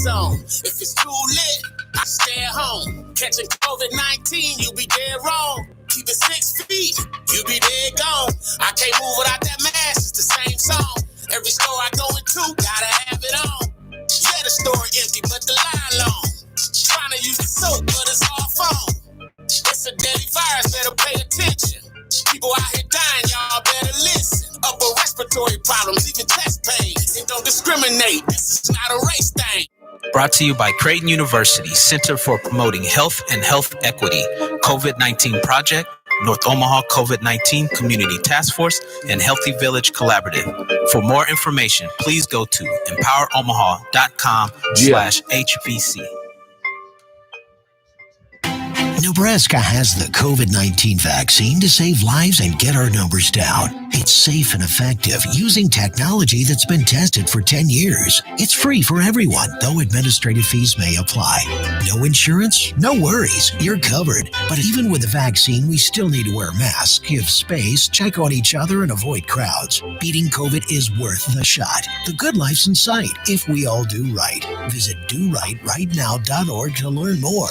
zone. If it's too lit, I stay at home. Catching COVID-19, you be dead wrong. Keep it 6 feet, you be dead gone. I can't move without that mask, it's the same song. Every store I go into, gotta have it on. Yeah, the store empty, but the line long. Trying to use the soap, but it's all phone. It's a deadly virus, better pay attention. People out here dying, y'all better listen. Upper respiratory problems, even chest pain. It don't discriminate, this is not a race thing. Brought to you by Creighton University Center for Promoting Health and Health Equity, COVID-19 Project, North Omaha COVID-19 Community Task Force, and Healthy Village Collaborative. For more information, please go to empoweromaha.com/HVC. Nebraska has the COVID-19 vaccine to save lives and get our numbers down. It's safe and effective using technology that's been tested for 10 years. It's free for everyone, though administrative fees may apply. No insurance? No worries. You're covered. But even with the vaccine, we still need to wear masks, give space, check on each other, and avoid crowds. Beating COVID is worth the shot. The good life's in sight if we all do right. Visit DoRightRightNow.org to learn more.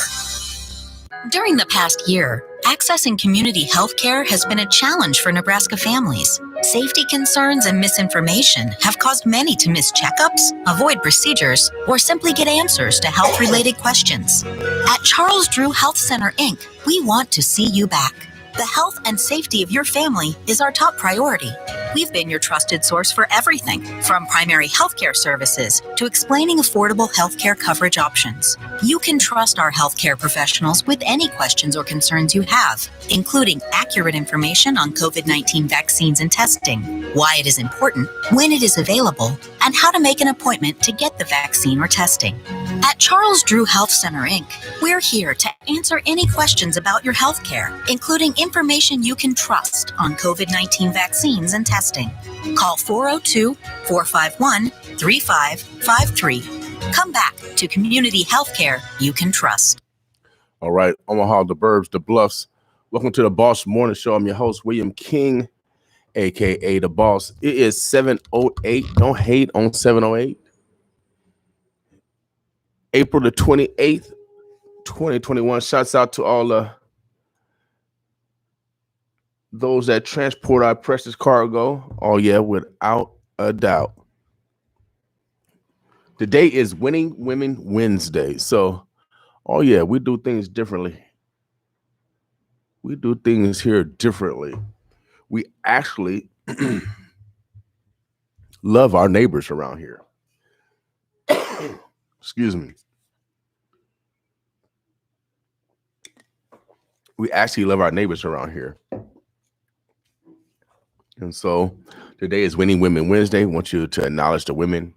During the past year, accessing community health care has been a challenge for Nebraska families. Safety concerns and misinformation have caused many to miss checkups, avoid procedures, or simply get answers to health-related questions. At Charles Drew Health Center, Inc., we want to see you back. The health and safety of your family is our top priority. We've been your trusted source for everything, from primary healthcare services to explaining affordable healthcare coverage options. You can trust our healthcare professionals with any questions or concerns you have, including accurate information on COVID-19 vaccines and testing, why it is important, when it is available, and how to make an appointment to get the vaccine or testing. At Charles Drew Health Center, Inc., we're here to answer any questions about your healthcare, including information you can trust on COVID-19 vaccines and testing. Call 402-451-3553. Come back to community healthcare you can trust. All right, Omaha, the Burbs, the Bluffs. Welcome to the Boss Morning Show. I'm your host, William King, a.k.a. The Boss. It is 7:08. Don't hate on 7:08. April the 28th, 2021. Shouts out to all those that transport our precious cargo. Oh, yeah, without a doubt. Today is Winning Women Wednesday. So, oh, yeah, we do things differently. We do things here differently. We actually love our neighbors around here. Excuse me. We actually love our neighbors around here. And so today is Winning Women Wednesday. I want you to acknowledge the women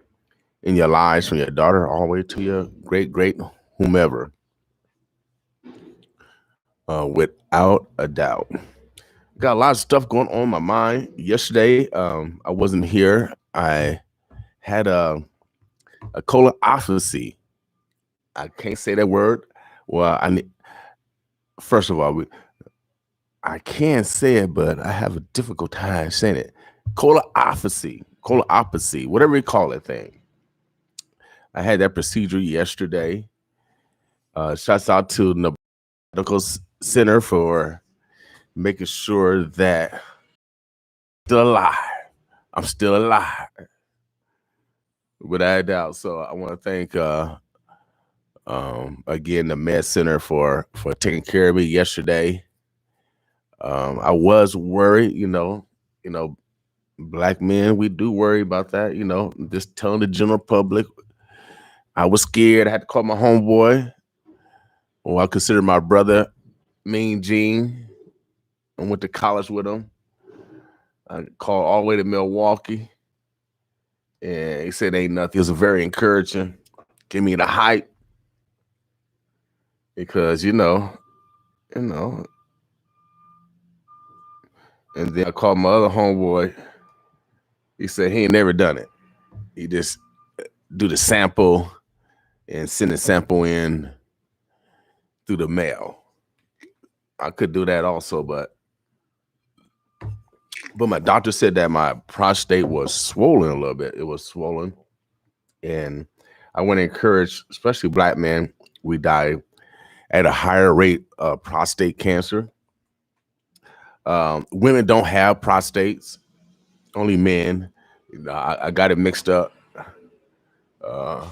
in your lives, from your daughter all the way to your great whomever. Without a doubt. Got a lot of stuff going on in my mind. Yesterday, I wasn't here. I had a colonoscopy. I can't say that word. Well, first of all, I can't say it, but I have a difficult time saying it. Colonoscopy, whatever you call that thing. I had that procedure yesterday. Shouts out to the Medical Center for making sure that I'm still alive. Without a doubt. So I want to thank again the Med Center for taking care of me yesterday. I was worried, you know, Black men, we do worry about that, just telling the general public. I was scared. I had to call my homeboy, who I consider my brother, Mean Gene. I went to college with him. I called all the way to Milwaukee. And he said ain't nothing. It was very encouraging. Give me the hype. Because, you know. And then I called my other homeboy. He said he ain't never done it. He just do the sample and send the sample in through the mail. I could do that also, but my doctor said that my prostate was swollen a little bit. It was swollen. And I want to encourage, especially Black men, we die at a higher rate of prostate cancer. Women don't have prostates, only men. I got it mixed up. I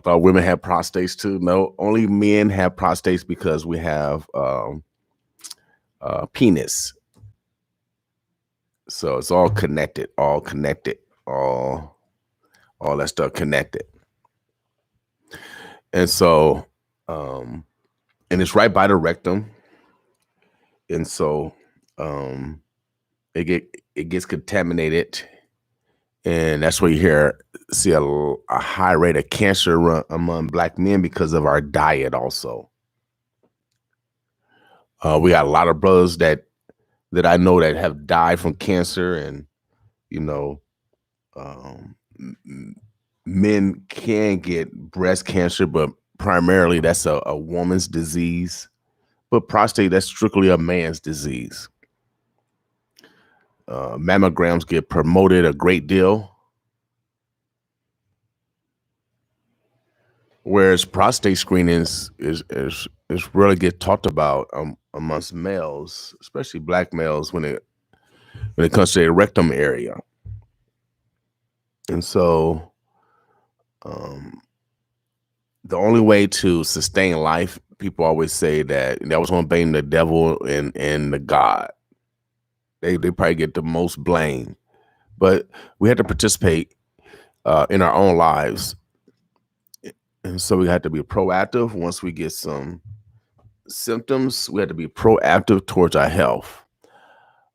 thought women had prostates too. No, only men have prostates because we have penis. So it's all connected, all that stuff connected. And so, and it's right by the rectum. And so it gets contaminated. And that's where you see a high rate of cancer among Black men because of our diet also. We got a lot of brothers that I know that have died from cancer, and men can get breast cancer, but primarily that's a woman's disease. But prostate, that's strictly a man's disease. Mammograms get promoted a great deal, whereas prostate screenings is really get talked about amongst males, especially Black males, when it comes to the rectum area. And so the only way to sustain life, people always say that was going to blame the devil and the God. They probably get the most blame, but we had to participate in our own lives. And so we had to be proactive. Once we get some symptoms, we had to be proactive towards our health.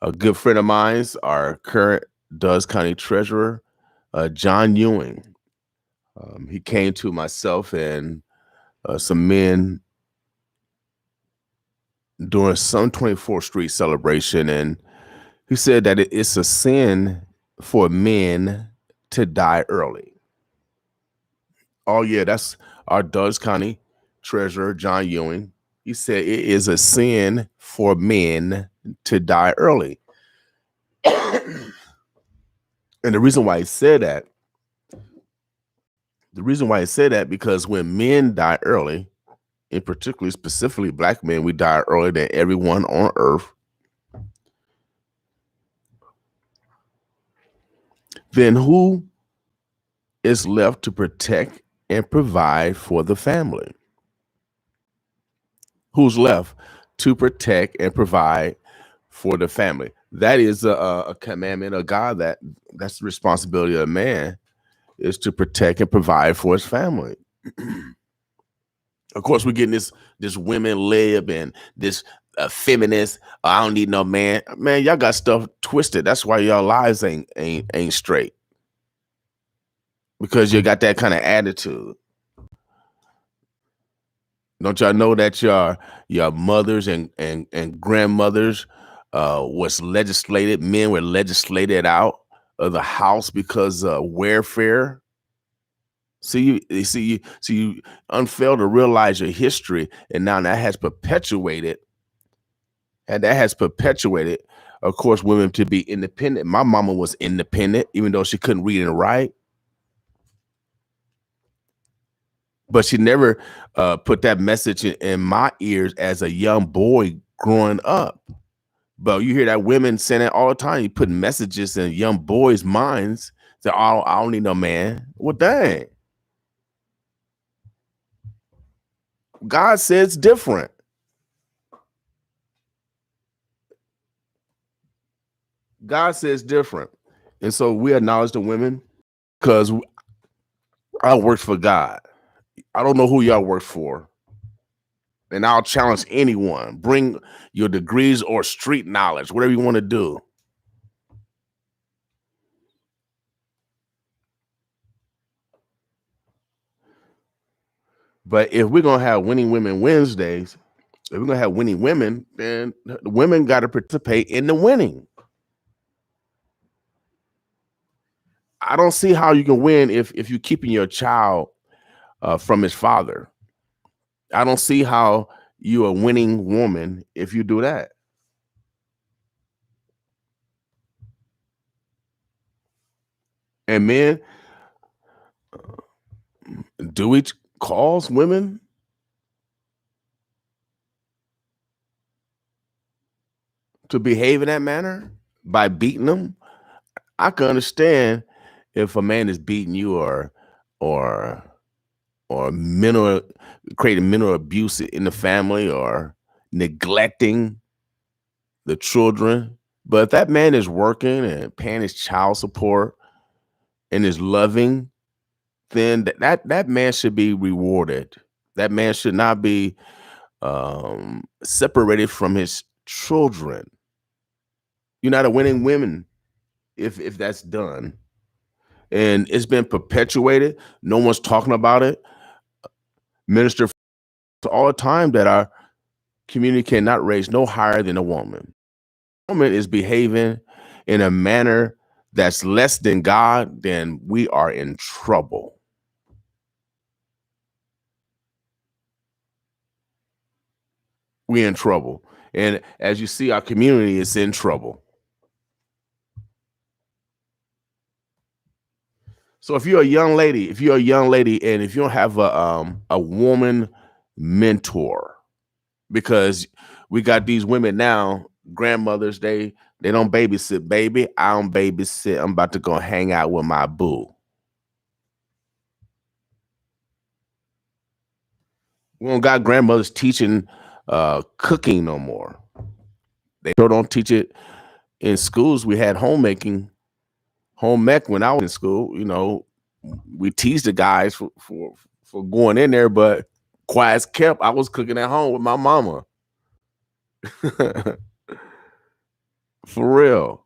A good friend of mine's, our current Dulles County Treasurer, John Ewing. He came to myself and some men during some 24th Street celebration, and he said that it's a sin for men to die early. Oh yeah, that's our Dulles County Treasurer, John Ewing. He said it is a sin for men to die early. And the reason why he said that, because when men die early, and particularly specifically Black men, we die earlier than everyone on earth. Then who is left to protect and provide for the family? Who's left to protect and provide for the family? That is a commandment of God. That's the responsibility of a man, is to protect and provide for his family. Of course, we're getting this women lib and this feminist. I don't need no man. Man, y'all got stuff twisted. That's why y'all lives ain't straight, because you got that kind of attitude. Don't y'all know that your mothers and grandmothers was legislated? Men were legislated out of the house because of warfare. You unfail to realize your history, and now that has perpetuated. Of course, women to be independent. My mama was independent, even though she couldn't read and write. But she never put that message in my ears as a young boy growing up. But you hear that women saying that all the time. You put messages in young boys' minds that, oh, I don't need no man. Well, dang. God says different. God says different. And so we acknowledge the women, because I work for God. I don't know who y'all work for. And I'll challenge anyone. Bring your degrees or street knowledge, whatever you want to do. But if we're going to have Winning Women Wednesdays, if we're going to have winning women, then the women got to participate in the winning. I don't see how you can win if you're keeping your child from his father. I don't see how you're a winning woman if you do that. And men, do we cause women to behave in that manner by beating them? I can understand if a man is beating you or mental creating mental abuse in the family or neglecting the children. But if that man is working and paying his child support and is loving, then that man should be rewarded. That man should not be separated from his children. You're not a winning woman if that's done. And it's been perpetuated. No one's talking about it. Minister all the time that our community cannot raise no higher than a woman. A woman is behaving in a manner that's less than God, then we are in trouble. We're in trouble. And as you see, our community is in trouble. So if you're a young lady, and if you don't have a woman mentor, because we got these women now, grandmothers, they don't babysit, baby. I don't babysit. I'm about to go hang out with my boo. We don't got grandmothers teaching cooking no more. They don't teach it in schools. We had home ec when I was in school. You know, we teased the guys for going in there, but quiet as kept. I was cooking at home with my mama. For real.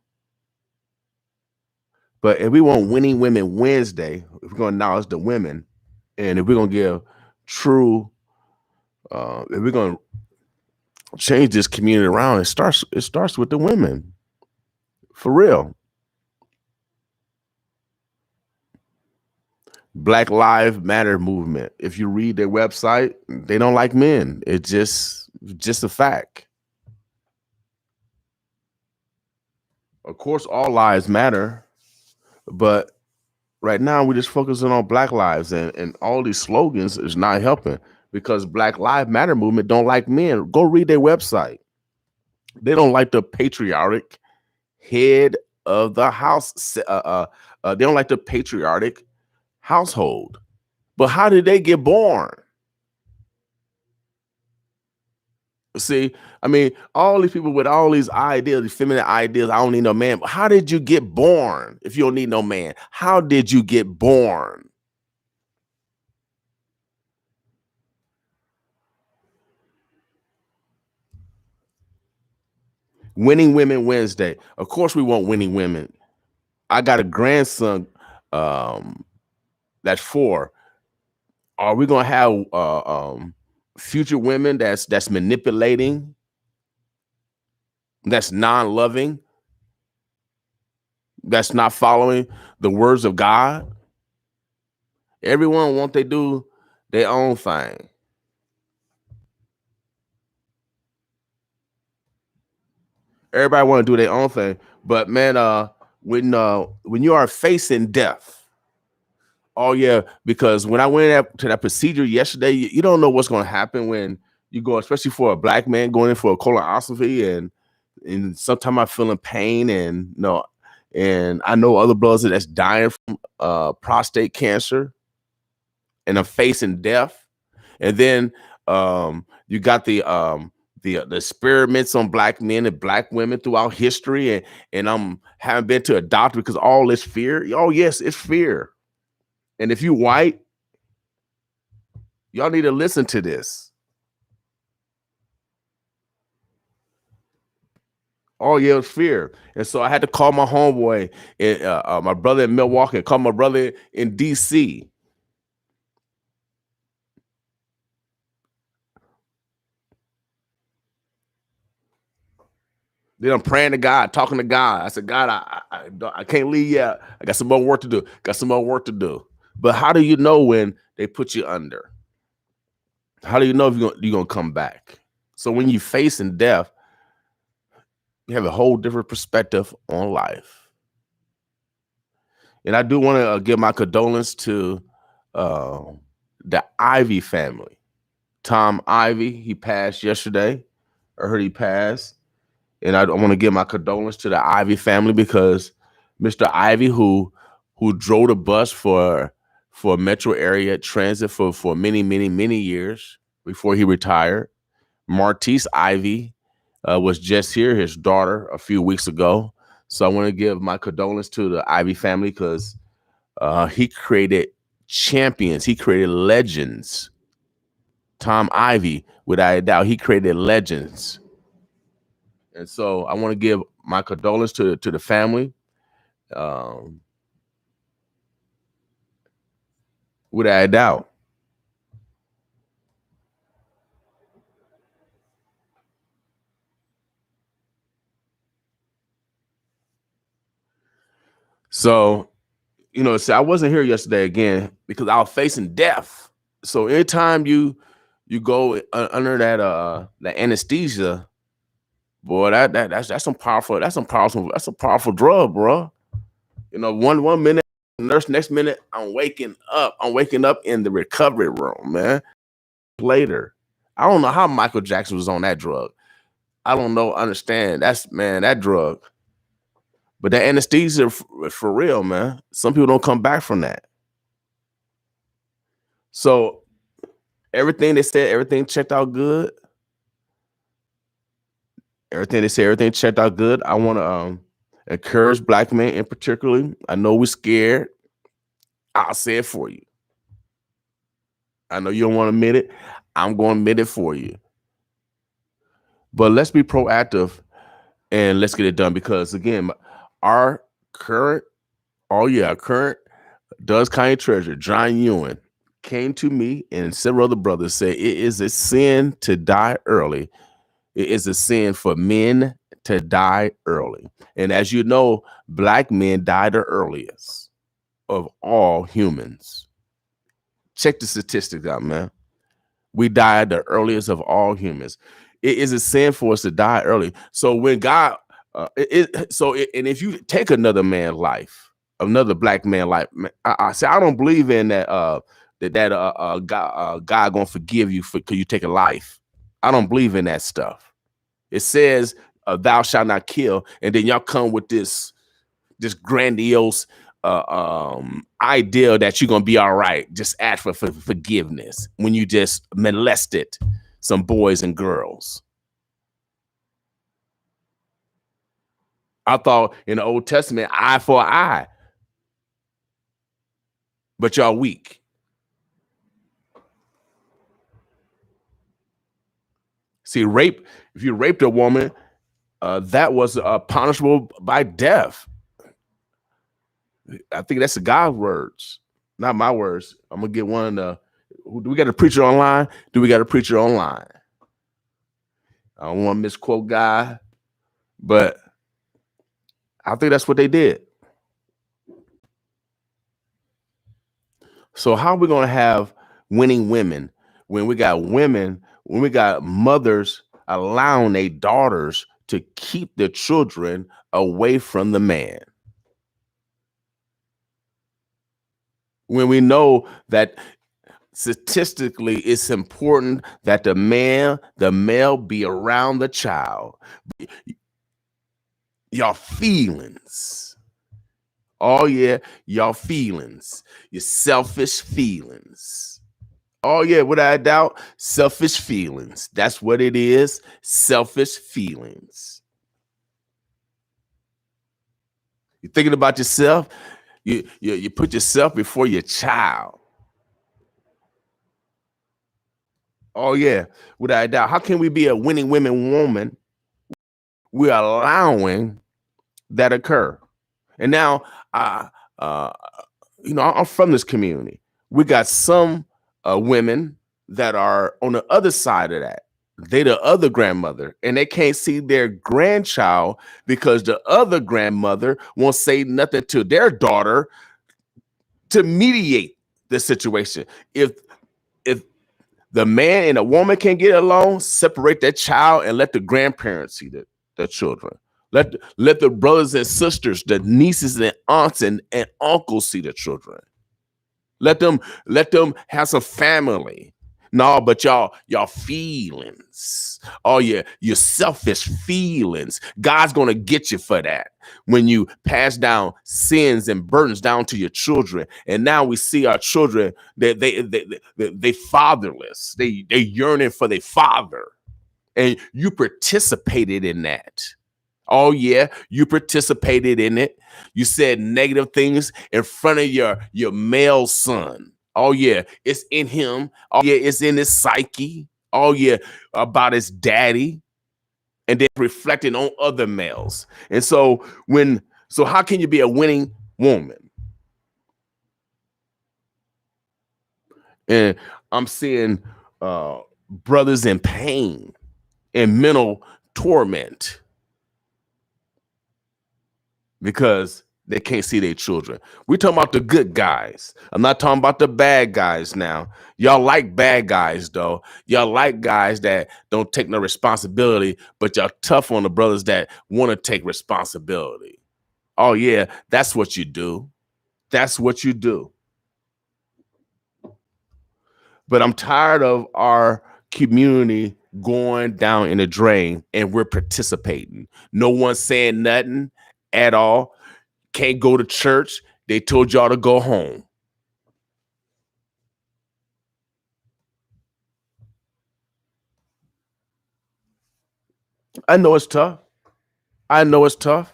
But if we want Winning Women Wednesday, if we're going to acknowledge the women, and if we're going to give true, if we're going to change this community around, it starts with the women. For real. Black Lives Matter movement. If you read their website, they don't like men. It's just a fact. Of course, all lives matter, but right now we're just focusing on Black lives, and all these slogans is not helping because Black Lives Matter movement don't like men. Go read their website. They don't like the patriarchic head of the house. They don't like the patriarchic household. But how did they get born? See, I mean, all these people with all these ideas, these feminine ideas, I don't need no man. But how did you get born if you don't need no man? How did you get born? Winning Women Wednesday. Of course, we want winning women. I got a grandson that's 4. Are we gonna have future women that's manipulating, that's non-loving, that's not following the words of God? Everyone want they do their own thing. Everybody want to do their own thing, but man, when you are facing death, oh yeah, because when I went to that procedure yesterday, you don't know what's going to happen when you go, especially for a Black man going in for a colonoscopy, and sometimes I'm feeling pain, and and I know other brothers that's dying from prostate cancer, and I'm facing death, and then you got the experiments on Black men and Black women throughout history, and I'm haven't been to a doctor because all this fear. Oh yes, it's fear. And if you white, y'all need to listen to this. Oh yeah, it's fear. And so I had to call my homeboy, my brother in Milwaukee, and call my brother in DC. Then I'm praying to God, talking to God. I said, God, I can't leave yet. I got some more work to do. But how do you know when they put you under? How do you know if you're gonna come back? So when you're facing death, you have a whole different perspective on life. And I do want to give my condolence to the Ivy family. Tom Ivy, he passed yesterday. I heard he passed. And I want to give my condolences to the Ivy family because Mr. Ivy, who drove the bus for metro area transit for many years before he retired. Martine Ivy was just here, his daughter, a few weeks ago. So I want to give my condolences to the Ivy family because he created champions. He created legends. Tom Ivy, without a doubt, he created legends. And so I want to give my condolences to the family. Without a doubt. So, see, I wasn't here yesterday again because I was facing death. So anytime you go under that anesthesia, boy, that's some powerful drug, bro. One minute nurse, next minute I'm waking up in the recovery room, man. Later, I don't know how Michael Jackson was on that drug. I don't know, understand. That drug. But that anesthesia for real, man. Some people don't come back from that. So everything they said, everything checked out good. Everything they said, everything checked out good. I want to encourage Black men in particular. I know we're scared. I'll say it for you. I know you don't want to admit it. I'm going to admit it for you. But let's be proactive and let's get it done because, again, our current Dulles County Treasurer, John Ewan, came to me and several other brothers said it is a sin to die early. It is a sin for men to die early. And as you know, Black men die the earliest of all humans. Check the statistics out, man. We die the earliest of all humans. It is a sin for us to die early. So when God, and if you take another man's life, another Black man's life, I say I don't believe in that. God gonna forgive you because you take a life. I don't believe in that stuff. It says, "Thou shalt not kill," and then y'all come with this grandiose idea that you're gonna be all right. Just ask for forgiveness when you just molested some boys and girls. I thought in the Old Testament, eye for eye, but y'all weak. See, rape. If you raped a woman, that was punishable by death. I think that's the God's words, not my words. I'm gonna get one. Do we got a preacher online? Do we got a preacher online? I don't want to misquote God, but I think that's what they did. So how are we gonna have winning women when we got mothers allowing their daughters to keep their children away from the man? When we know that statistically it's important that the male be around the child. Your feelings. Oh yeah, your feelings. Your selfish feelings. Oh yeah, without a doubt, selfish feelings. That's what it is. Selfish feelings. You're thinking about yourself. You put yourself before your child. Oh yeah, without a doubt. How can we be a winning woman? We're allowing that occur. And now, I'm from this community. We got some women that are on the other side of that. They the other grandmother, and they can't see their grandchild because the other grandmother won't say nothing to their daughter to mediate the situation. If the man and a woman can get along, separate that child and let the grandparents see the children. Let the brothers and sisters, the nieces and aunts and uncles see the children. Let them have some family. No, but y'all feelings. Oh yeah, your selfish feelings. God's gonna get you for that. When you pass down sins and burdens down to your children, and now we see our children that they fatherless. They yearning for their father, and you participated in that. Oh yeah, you participated in it. You said negative things in front of your male son. Oh yeah, it's in him. Oh yeah, it's in his psyche. Oh yeah, about his daddy, and then reflecting on other males. And so how can you be a winning woman? And I'm seeing brothers in pain and mental torment because they can't see their children. We're talking about the good guys. I'm not talking about the bad guys now. Y'all like bad guys, though. Y'all like guys that don't take no responsibility, but y'all tough on the brothers that want to take responsibility. Oh, yeah, that's what you do. That's what you do. But I'm tired of our community going down in the drain and we're participating. No one's saying nothing at all. Can't go to church. They told y'all to go home. I know it's tough. I know it's tough.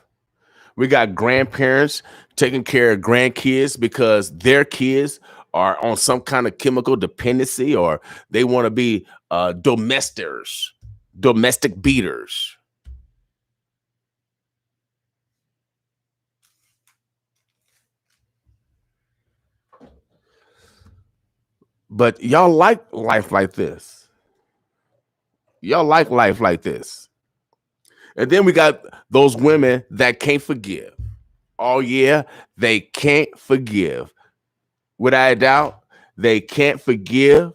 We got grandparents taking care of grandkids because their kids are on some kind of chemical dependency, or they want to be domestic beaters. But y'all like life like this. Y'all like life like this. And then we got those women that can't forgive. Oh, yeah, they can't forgive. Without a doubt, they can't forgive.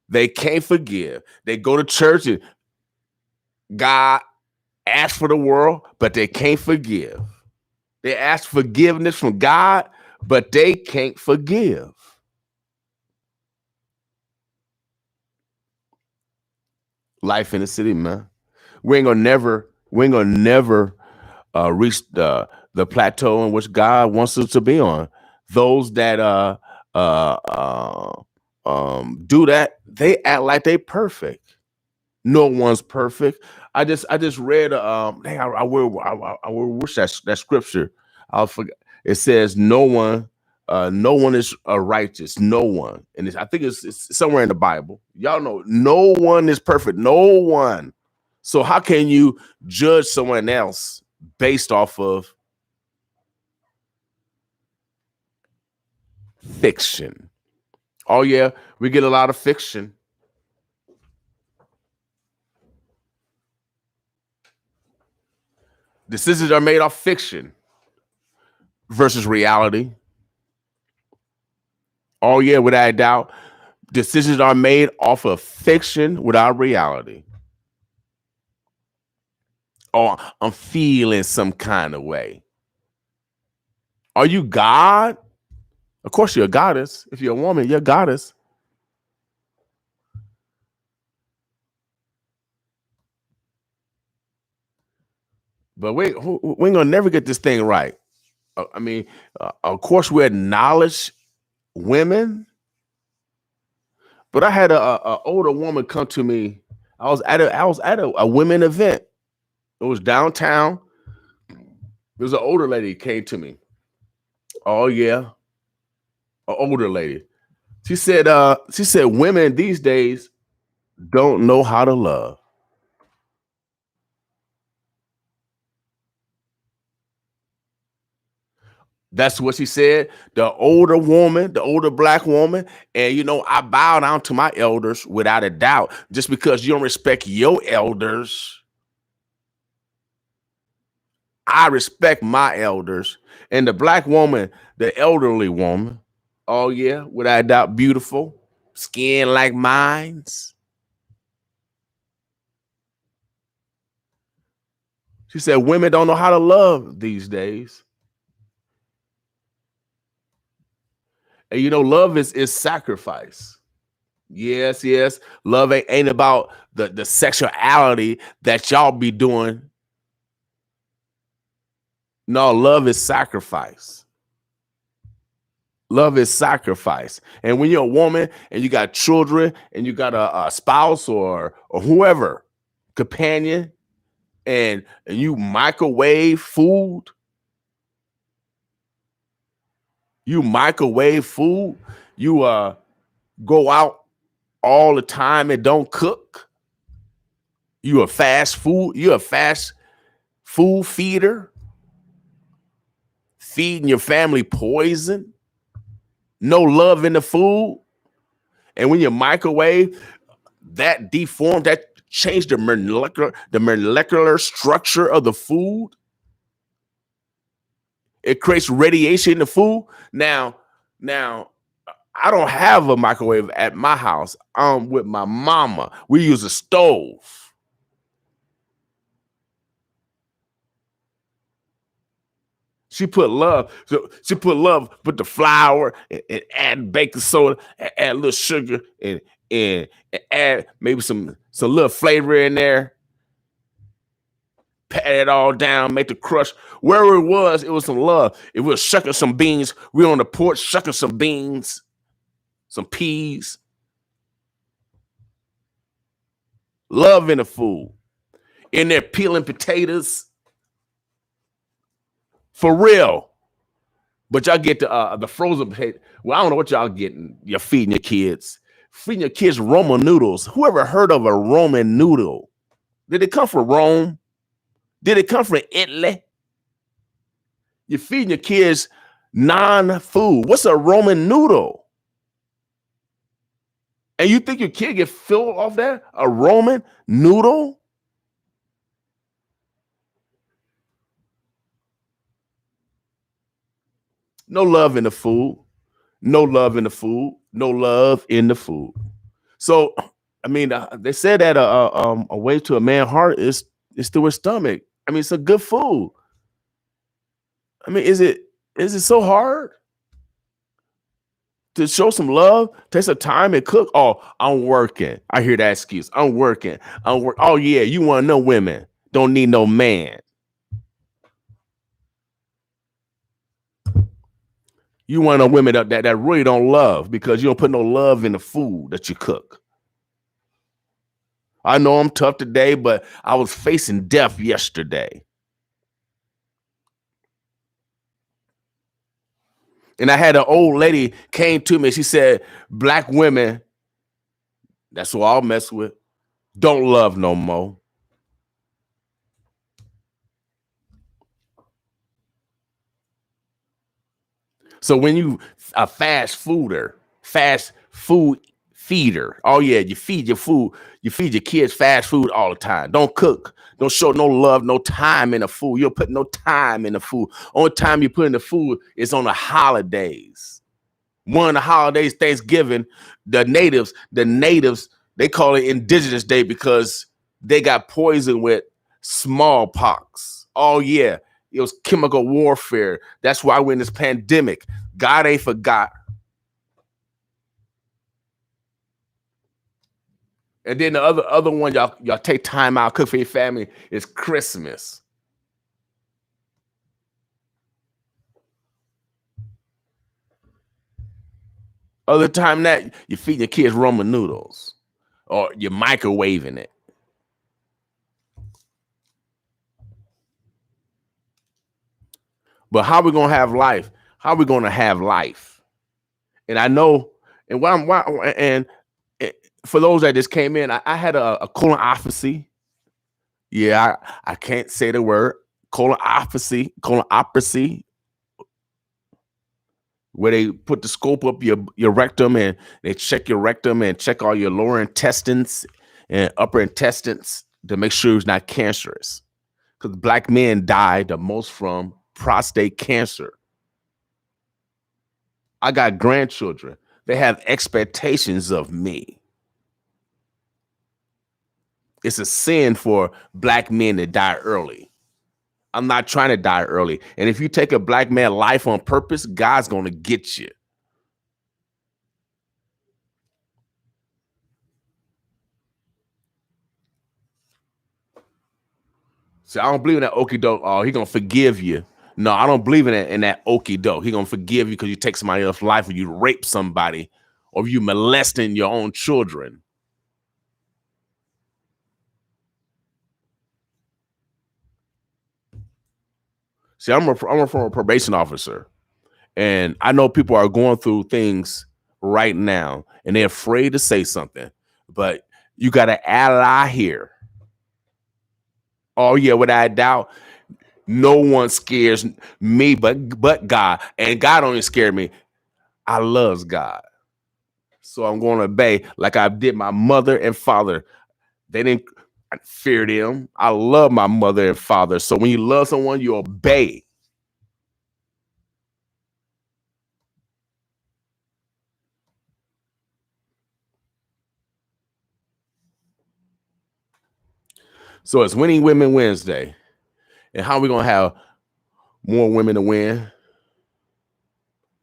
They can't forgive. They go to church and God asks for the world, but they can't forgive. They ask forgiveness from God, but they can't forgive. Life in the city, man. We ain't gonna never reach the plateau in which God wants us to be on. Those that do that, they act like they perfect. No one's perfect. I just read dang, I will wish that scripture. I'll forget. It says no one is righteous. No one, and I think it's somewhere in the Bible. Y'all know no one is perfect. No one. So how can you judge someone else based off of fiction? Oh yeah, we get a lot of fiction. Decisions are made off fiction versus reality. Oh yeah, without a doubt, decisions are made off of fiction without reality. Oh, I'm feeling some kind of way. Are you God? Of course you're a goddess. If you're a woman, you're a goddess. But we ain't gonna never get this thing right. I mean, of course we acknowledge women, but I had a older woman come to me. I was at a women event. It was downtown. There was an older lady came to me. Oh yeah, an older lady. She said women these days don't know how to love. That's what she said. The older woman, the older black woman. And, I bow down to my elders without a doubt. Just because you don't respect your elders, I respect my elders. And the black woman, the elderly woman, oh, yeah, without a doubt, beautiful, skin like mine's. She said, women don't know how to love these days. And love is sacrifice. Yes, yes. Love ain't about the sexuality that y'all be doing. No, love is sacrifice. Love is sacrifice. And when you're a woman and you got children and you got a spouse or whoever, companion, and you microwave food, you go out all the time and don't cook. You're a fast food feeder, feeding your family poison, no love in the food. And when you microwave, that changed the molecular structure of the food. It creates radiation in the food. Now, I don't have a microwave at my house. I'm with my mama. We use a stove. She put love. So she put the flour and add baking soda, and add a little sugar, and add maybe some little flavor in there. Pat it all down, make the crush. Wherever it was some love. If we were shucking some beans, we on the porch shucking some beans, some peas. Love in the food. In there peeling potatoes. For real. But y'all get the frozen potato. Well, I don't know what y'all getting. You're feeding your kids. Feeding your kids Roman noodles. Whoever heard of a Roman noodle? Did it come from Rome? Did it come from Italy? You're feeding your kids non-food. What's a Roman noodle? And you think your kid get filled off that? A Roman noodle? No love in the food. No love in the food. No love in the food. So, I mean, they said that a way to a man's heart is through his stomach. I mean, it's a good food. I mean, is it so hard to show some love? Take some time and cook. Oh, I'm working. I hear that excuse. I'm working. Oh yeah, you want to know women don't need no man. You want to know women that really don't love because you don't put no love in the food that you cook. I know I'm tough today, but I was facing death yesterday. And I had an old lady came to me. She said, black women, that's who I'll mess with, don't love no more. So when you a fast food feeder, oh yeah, you feed your food, you feed your kids fast food all the time. Don't cook, don't show no love, no time in the food. You don't put no time in the food. Only time you put in the food is on the holidays. One of the holidays, Thanksgiving, the natives, they call it Indigenous Day because they got poisoned with smallpox. Oh yeah, it was chemical warfare. That's why we're in this pandemic. God ain't forgot. And then the other one y'all take time out, cook for your family is Christmas. Other time that you feed your kids Roman noodles or you're microwaving it. But how are we gonna have life? How are we gonna have life? And I know, and for those that just came in, I had a colonoscopy. Yeah, I can't say the word colonoscopy, where they put the scope up your rectum and they check your rectum and check all your lower intestines and upper intestines to make sure it's not cancerous. Because black men die the most from prostate cancer. I got grandchildren. They have expectations of me. It's a sin for black men to die early. I'm not trying to die early. And if you take a black man's life on purpose, God's going to get you. See, I don't believe in that okie doke. Oh, he gonna forgive you. No, I don't believe in that okie doke. He gonna forgive you because you take somebody else's life, or you rape somebody, or you molesting your own children. See, I'm a former probation officer, and I know people are going through things right now, and they're afraid to say something. But you got an ally here. Oh yeah, without a doubt, no one scares me but God, and God only scared me. I loves God, so I'm going to obey like I did my mother and father. They didn't fear them. I love my mother and father. So when you love someone, you obey. So it's Winning Women Wednesday. And how are we going to have more women to win?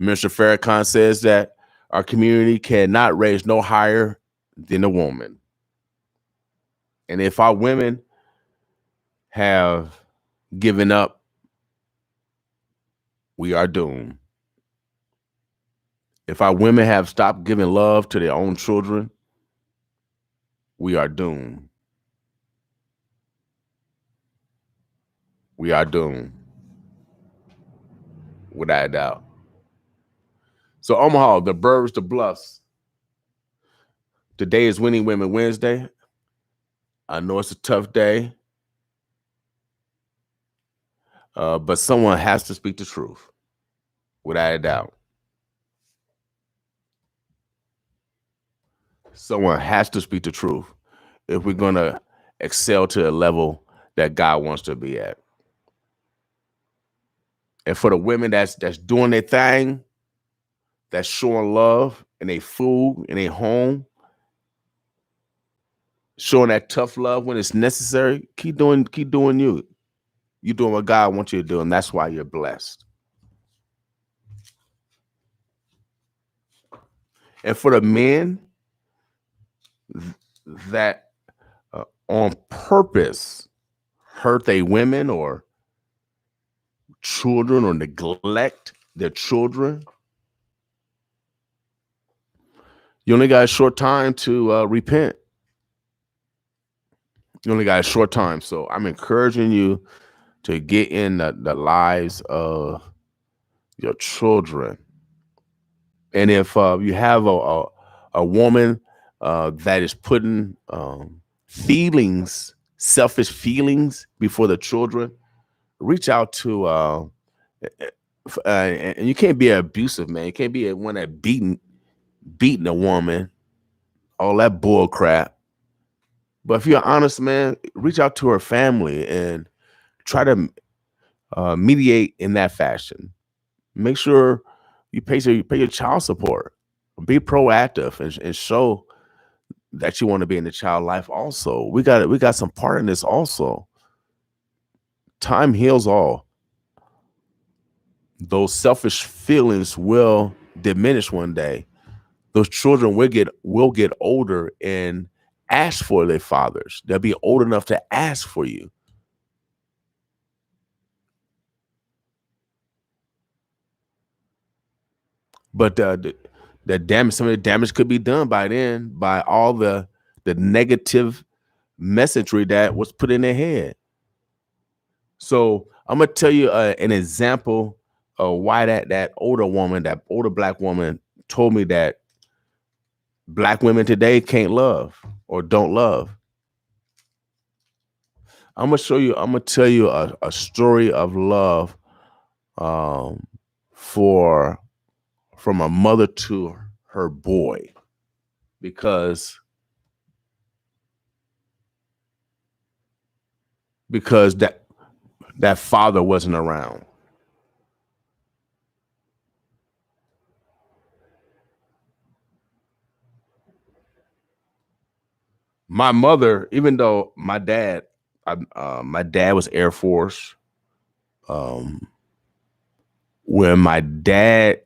Mr. Farrakhan says that our community cannot raise no higher than a woman. And if our women have given up, we are doomed. If our women have stopped giving love to their own children, we are doomed. We are doomed. Without a doubt. So Omaha, the Burbs, the Bluffs. Today is Winning Women Wednesday. I know it's a tough day, but someone has to speak the truth, without a doubt. Someone has to speak the truth if we're going to excel to a level that God wants to be at. And for the women that's doing their thing, that's showing love in their food, in their home, showing that tough love when it's necessary, keep doing you. You're doing what God wants you to do, and that's why you're blessed. And for the men that on purpose hurt their women or children or neglect their children, you only got a short time to repent. You only got a short time. So I'm encouraging you to get in the lives of your children. And if you have a woman that is putting selfish feelings before the children, reach out to and you can't be an abusive man. You can't be one that beating a woman, all that bull crap. But if you're an honest man, reach out to her family and try to mediate in that fashion. Make sure you pay your child support. Be proactive and show that you want to be in the child life. Also, we got some part in this. Also, time heals all. Those selfish feelings will diminish one day. Those children will get older and ask for their fathers. They'll be old enough to ask for you. But the damage, some of the damage could be done by then by all the negative messagery that was put in their head. So I'm gonna tell you an example of why that older black woman told me that black women today can't love or don't love. I'm gonna tell you a story of love from a mother to her boy, because that father wasn't around. My mother, even though my dad was Air Force. When my dad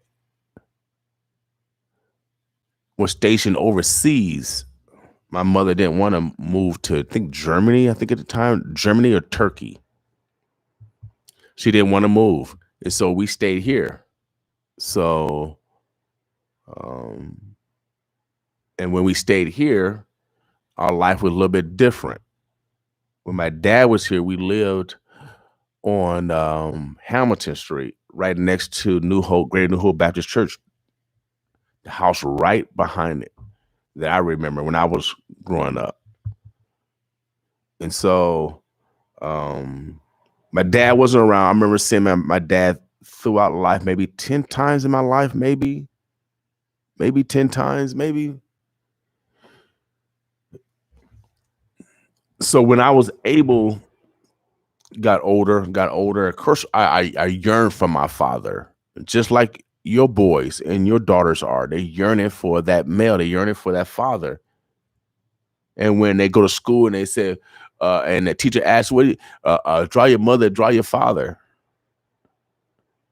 was stationed overseas, my mother didn't want to move to, I think, Germany. I think at the time, Germany or Turkey. She didn't want to move. And so we stayed here. So, and when we stayed here, our life was a little bit different. When my dad was here, we lived on Hamilton Street, right next to Greater New Hope Baptist Church. The house right behind it that I remember when I was growing up. And so my dad wasn't around. I remember seeing my dad throughout life, maybe 10 times in my life, maybe 10 times, maybe. So when I was able, got older, of course, I yearned for my father, just like your boys and your daughters are. They yearning for that male. They yearning for that father. And when they go to school and they say, and the teacher asks, draw your mother, draw your father.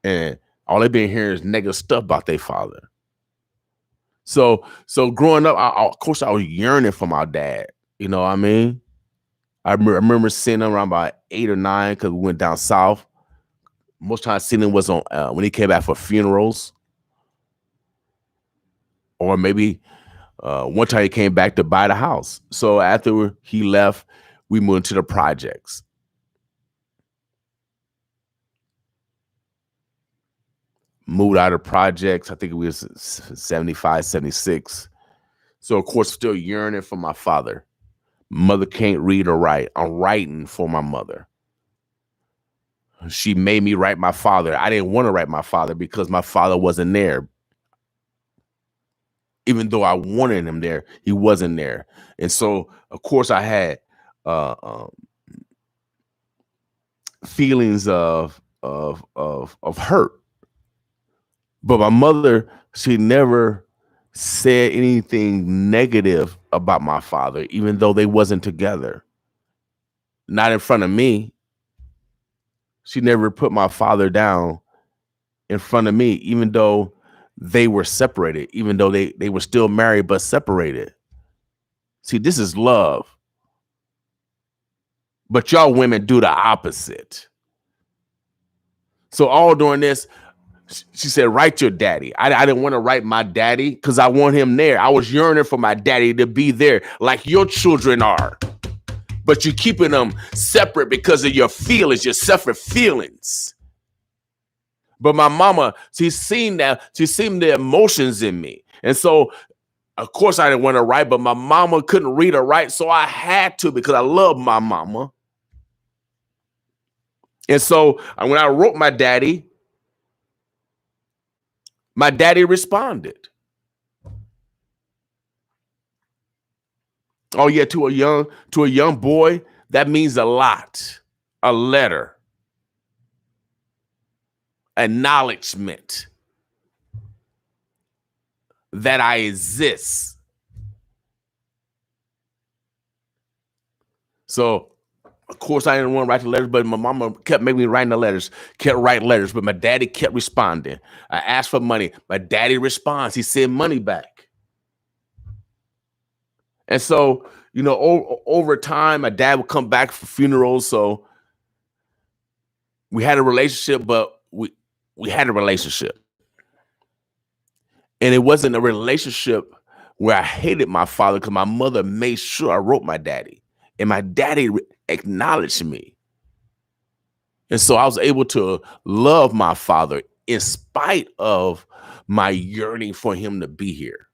And all they've been hearing is negative stuff about their father. So growing up, of course, I was yearning for my dad. You know what I mean? I remember seeing him around about 8 or 9 because we went down south. Most times seeing him was on when he came back for funerals. Or maybe one time he came back to buy the house. So after he left, we moved to the projects. Moved out of projects. I think it was 75, 76. So, of course, still yearning for my father. Mother can't read or write. I'm writing for my mother. She made me write my father. I didn't want to write my father because my father wasn't there. Even though I wanted him there, he wasn't there. And so, of course, I had feelings of hurt. But my mother, she never said anything negative about my father, even though they wasn't together. Not in front of me. She never put my father down in front of me, even though they were separated, even though they were still married but separated. See, this is love. But y'all women do the opposite. So all during this, she said, write your daddy. I didn't want to write my daddy because I want him there. I was yearning for my daddy to be there like your children are. But you're keeping them separate because of your feelings, your separate feelings. But my mama, she's seen the emotions in me. And so, of course, I didn't want to write, but my mama couldn't read or write. So I had to because I love my mama. And so when I wrote my daddy responded. Oh yeah, to a young boy, that means a lot. A letter, acknowledgement that I exist. So, of course, I didn't want to write the letters, but my mama kept making me write the letters, kept writing letters, but my daddy kept responding. I asked for money. My daddy responds. He sent money back. And so, over time, my dad would come back for funerals. So we had a relationship, but we had a relationship. And it wasn't a relationship where I hated my father because my mother made sure I wrote my daddy. And my daddy acknowledged me. And so I was able to love my father in spite of my yearning for him to be here.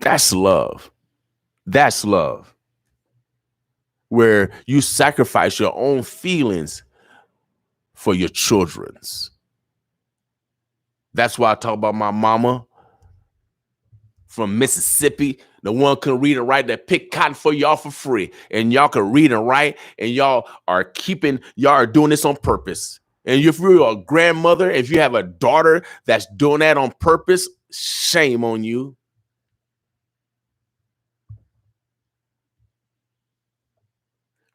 That's love. That's love. Where you sacrifice your own feelings for your children's. That's why I talk about my mama from Mississippi, the one can read and write that pick cotton for y'all for free. And y'all can read and write, and y'all are doing this on purpose. And if you're a grandmother, if you have a daughter that's doing that on purpose, shame on you.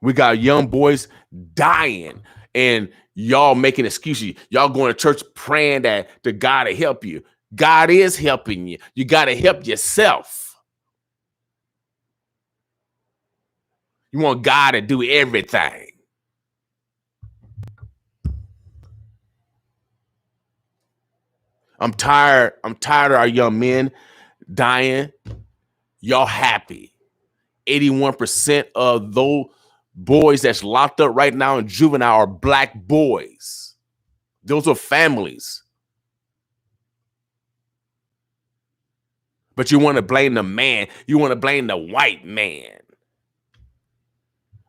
We got young boys dying and y'all making excuses. Y'all going to church praying that the God to help you. God is helping you. You got to help yourself. You want God to do everything. I'm tired of our young men dying. Y'all happy. 81% of those boys that's locked up right now in juvenile are black boys. Those are families. But you want to blame the man. You want to blame the white man.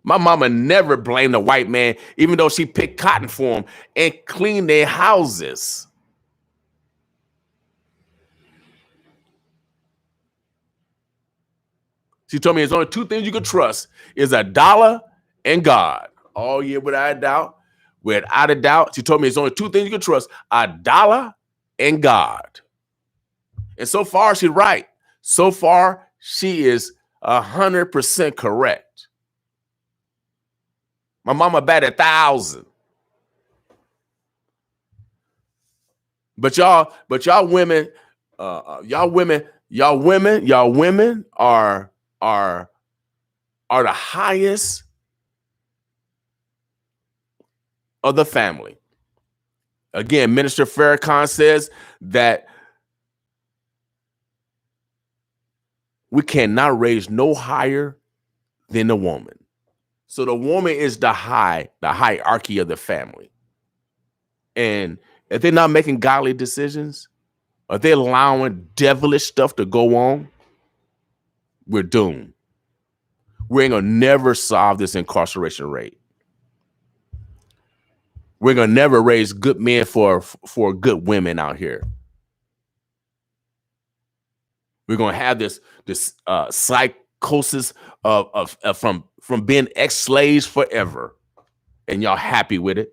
My mama never blamed the white man, even though she picked cotton for them and cleaned their houses. She told me there's only two things you can trust is a dollar and God. Oh, yeah, without a doubt. Without a doubt. She told me there's only two things you can trust, a dollar and God. And so far, she's right. So far, she is 100% correct. My mama bet 1,000. But y'all women, y'all women are the highest of the family. Again, Minister Farrakhan says that we cannot raise no higher than the woman. So the woman is the hierarchy of the family. And if they're not making godly decisions, if they're allowing devilish stuff to go on, we're doomed. We ain't gonna never solve this incarceration rate. We're gonna never raise good men for good women out here. We're gonna have this psychosis of from being ex-slaves forever, and y'all happy with it.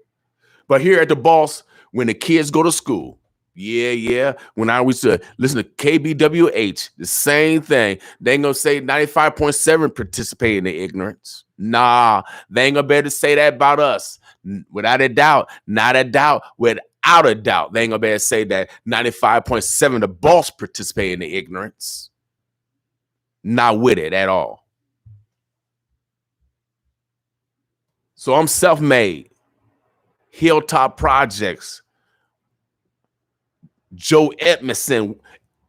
But here at the Boss, when the kids go to school, when I used to listen to KBWH, the same thing. They ain't gonna say 95.7 participate in the ignorance. Nah, they ain't gonna be able to say that about us. Without a doubt, not a doubt, without a doubt, they ain't gonna be able to say that 95.7 the Boss participate in the ignorance. Not with it at all. So I'm self-made. Hilltop Projects. Joe Edmondson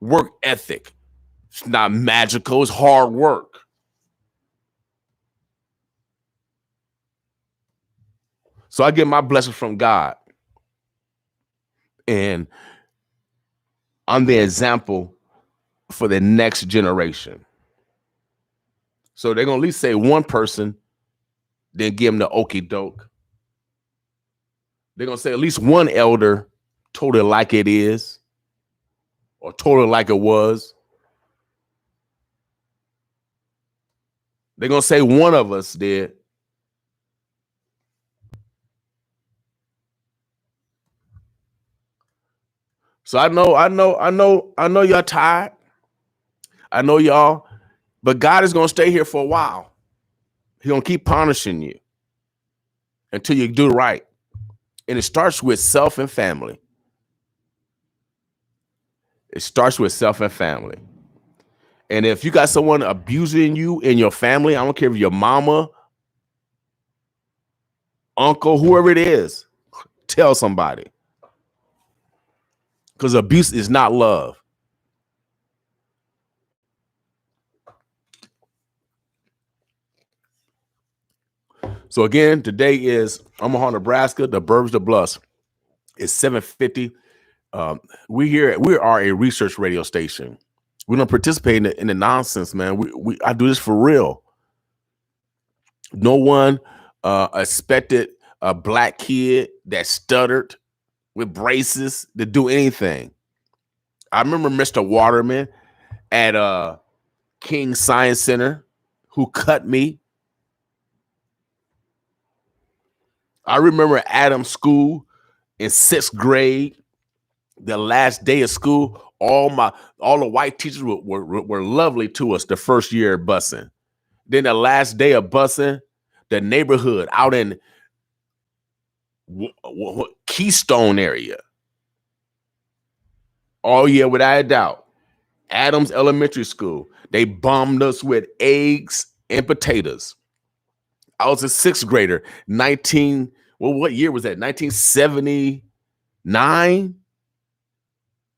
work ethic. It's not magical, it's hard work. So I get my blessing from God. And I'm the example for the next generation. So they're going to at least say one person, then give them the okie doke. They're going to say at least one elder told it like it is or told it like it was. They're going to say one of us did. So I know y'all tired. I know y'all, but God is going to stay here for a while. He's going to keep punishing you until you do right. And it starts with self and family. It starts with self and family. And if you got someone abusing you in your family, I don't care if your mama, uncle, whoever it is, tell somebody. Because abuse is not love. So again, today is Omaha, Nebraska, the Burbs, the Bluffs. It's 7:50. We are a research radio station. We don't participate in the nonsense, man. I do this for real. No one expected a black kid that stuttered with braces to do anything. I remember Mr. Waterman at King Science Center who cut me. I remember Adams School in 6th grade, the last day of school. All the white teachers were lovely to us the first year of busing. Then the last day of busing, the neighborhood out in Keystone area. Oh yeah, without a doubt. Adams Elementary School. They bombed us with eggs and potatoes. I was a 6th grader. What year was that? 1979?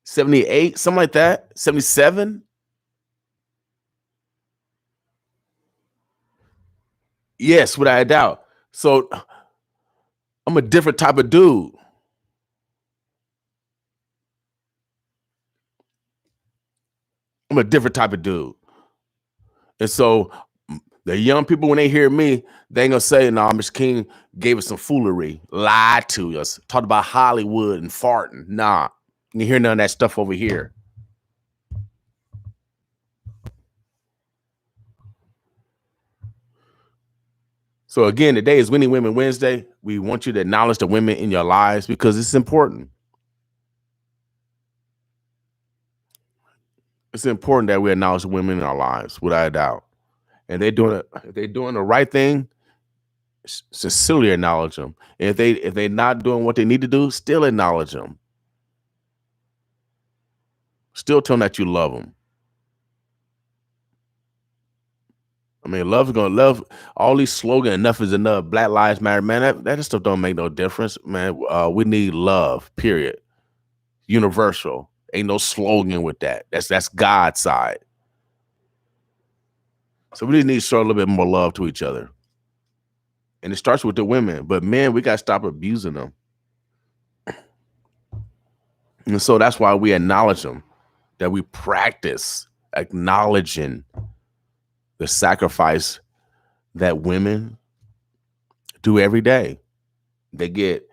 78, something like that, 77. Yes, without a doubt. So I'm a different type of dude. I'm a different type of dude. And so the young people, when they hear me, they ain't gonna say, no, Mr. King gave us some foolery, lied to us, talked about Hollywood and farting. Nah, you hear none of that stuff over here. So again, today is Winning Women Wednesday. We want you to acknowledge the women in your lives because it's important. It's important that we acknowledge the women in our lives, without a doubt. And they're doing it. If they're doing the right thing, sincerely acknowledge them. And if they're not doing what they need to do, still acknowledge them. Still tell them that you love them. I mean, love is gonna love all these slogans. Enough is enough. Black Lives Matter, man. That stuff don't make no difference, man. We need love. Period. Universal. Ain't no slogan with that. That's God's side. So we just need to show a little bit more love to each other. And it starts with the women, but men, we gotta stop abusing them. And so that's why we acknowledge them. That we practice acknowledging the sacrifice that women do every day. They get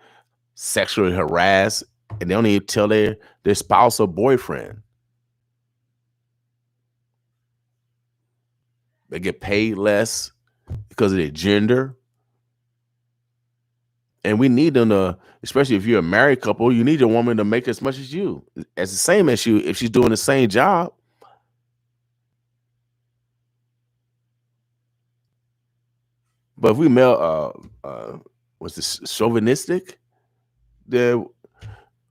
sexually harassed and they don't even tell their spouse or boyfriend. They get paid less because of their gender. And we need them to, especially if you're a married couple, you need your woman to make as much as you, as the same as you, if she's doing the same job. But if we male, was this chauvinistic? Then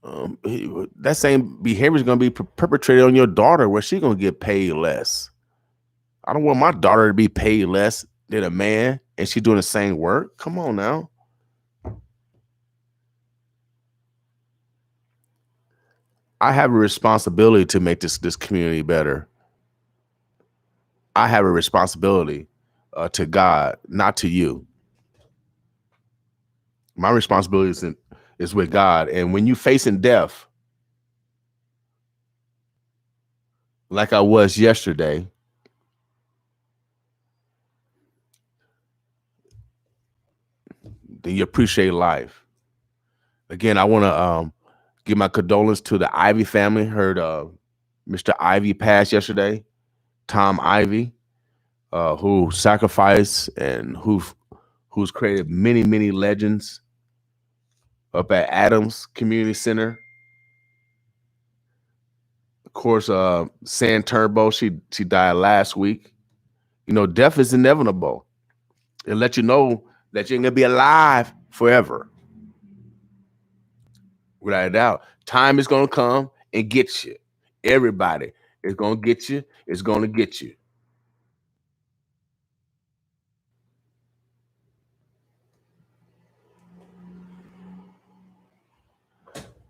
that same behavior is going to be perpetrated on your daughter, where she's going to get paid less. I don't want my daughter to be paid less than a man, and she's doing the same work. Come on now. I have a responsibility to make this community better. I have a responsibility to God, not to you. My responsibility is with God. And when you facing death, like I was yesterday, then you appreciate life. Again, I want to give my condolences to the Ivy family. Heard Mr. Ivy passed yesterday, Tom Ivy, who sacrificed and who's created many, many legends up at Adams Community Center. Of course, San Turbo, she died last week. You know, death is inevitable. It let you know that you're gonna be alive forever. Without a doubt. Time is gonna come and get you. Everybody is gonna get you. It's gonna get you.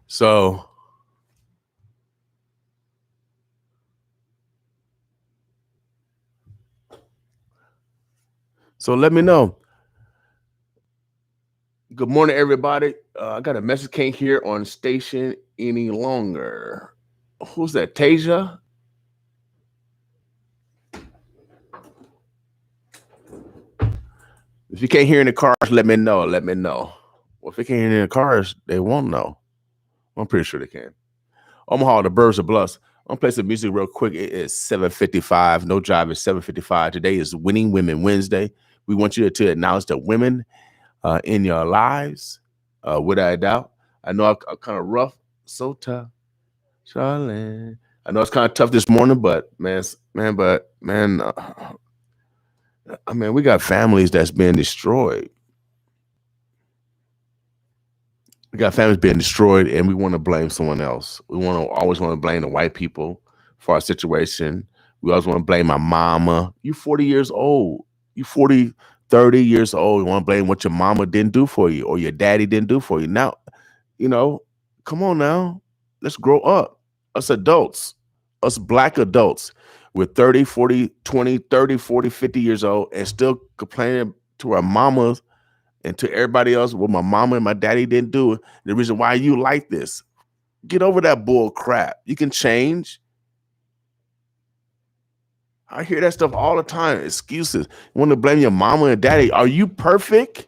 So let me know. Good morning, everybody. I got a message, can't hear on station any longer. Who's that? Tasia? If you can't hear in the cars, let me know. Let me know. Well, if they can't hear in the cars, they won't know. I'm pretty sure they can. Omaha, the Birds of Bluffs. I'm gonna play some music real quick. It is 7:55. No Drive is 7:55. Today is Winning Women Wednesday. We want you to acknowledge the women in your lives, without a doubt. I know I'm kind of rough, so tough, Charlene. I know it's kind of tough this morning, but man, I mean, we got families that's being destroyed. We got families being destroyed, and we want to blame someone else. We always want to blame the white people for our situation. We always want to blame my mama. You 40 years old. You 40, 30 years old. You want to blame what your mama didn't do for you or your daddy didn't do for you. Now, you know, come on now. Let's grow up. us adults, us black adults with 30, 40, 20, 30, 40, 50 years old and still complaining to our mamas and to everybody else what my mama and my daddy didn't do. The reason why you like this. Get over that bull crap. You can change. I hear that stuff all the time. Excuses. You want to blame your mama and daddy. Are you perfect?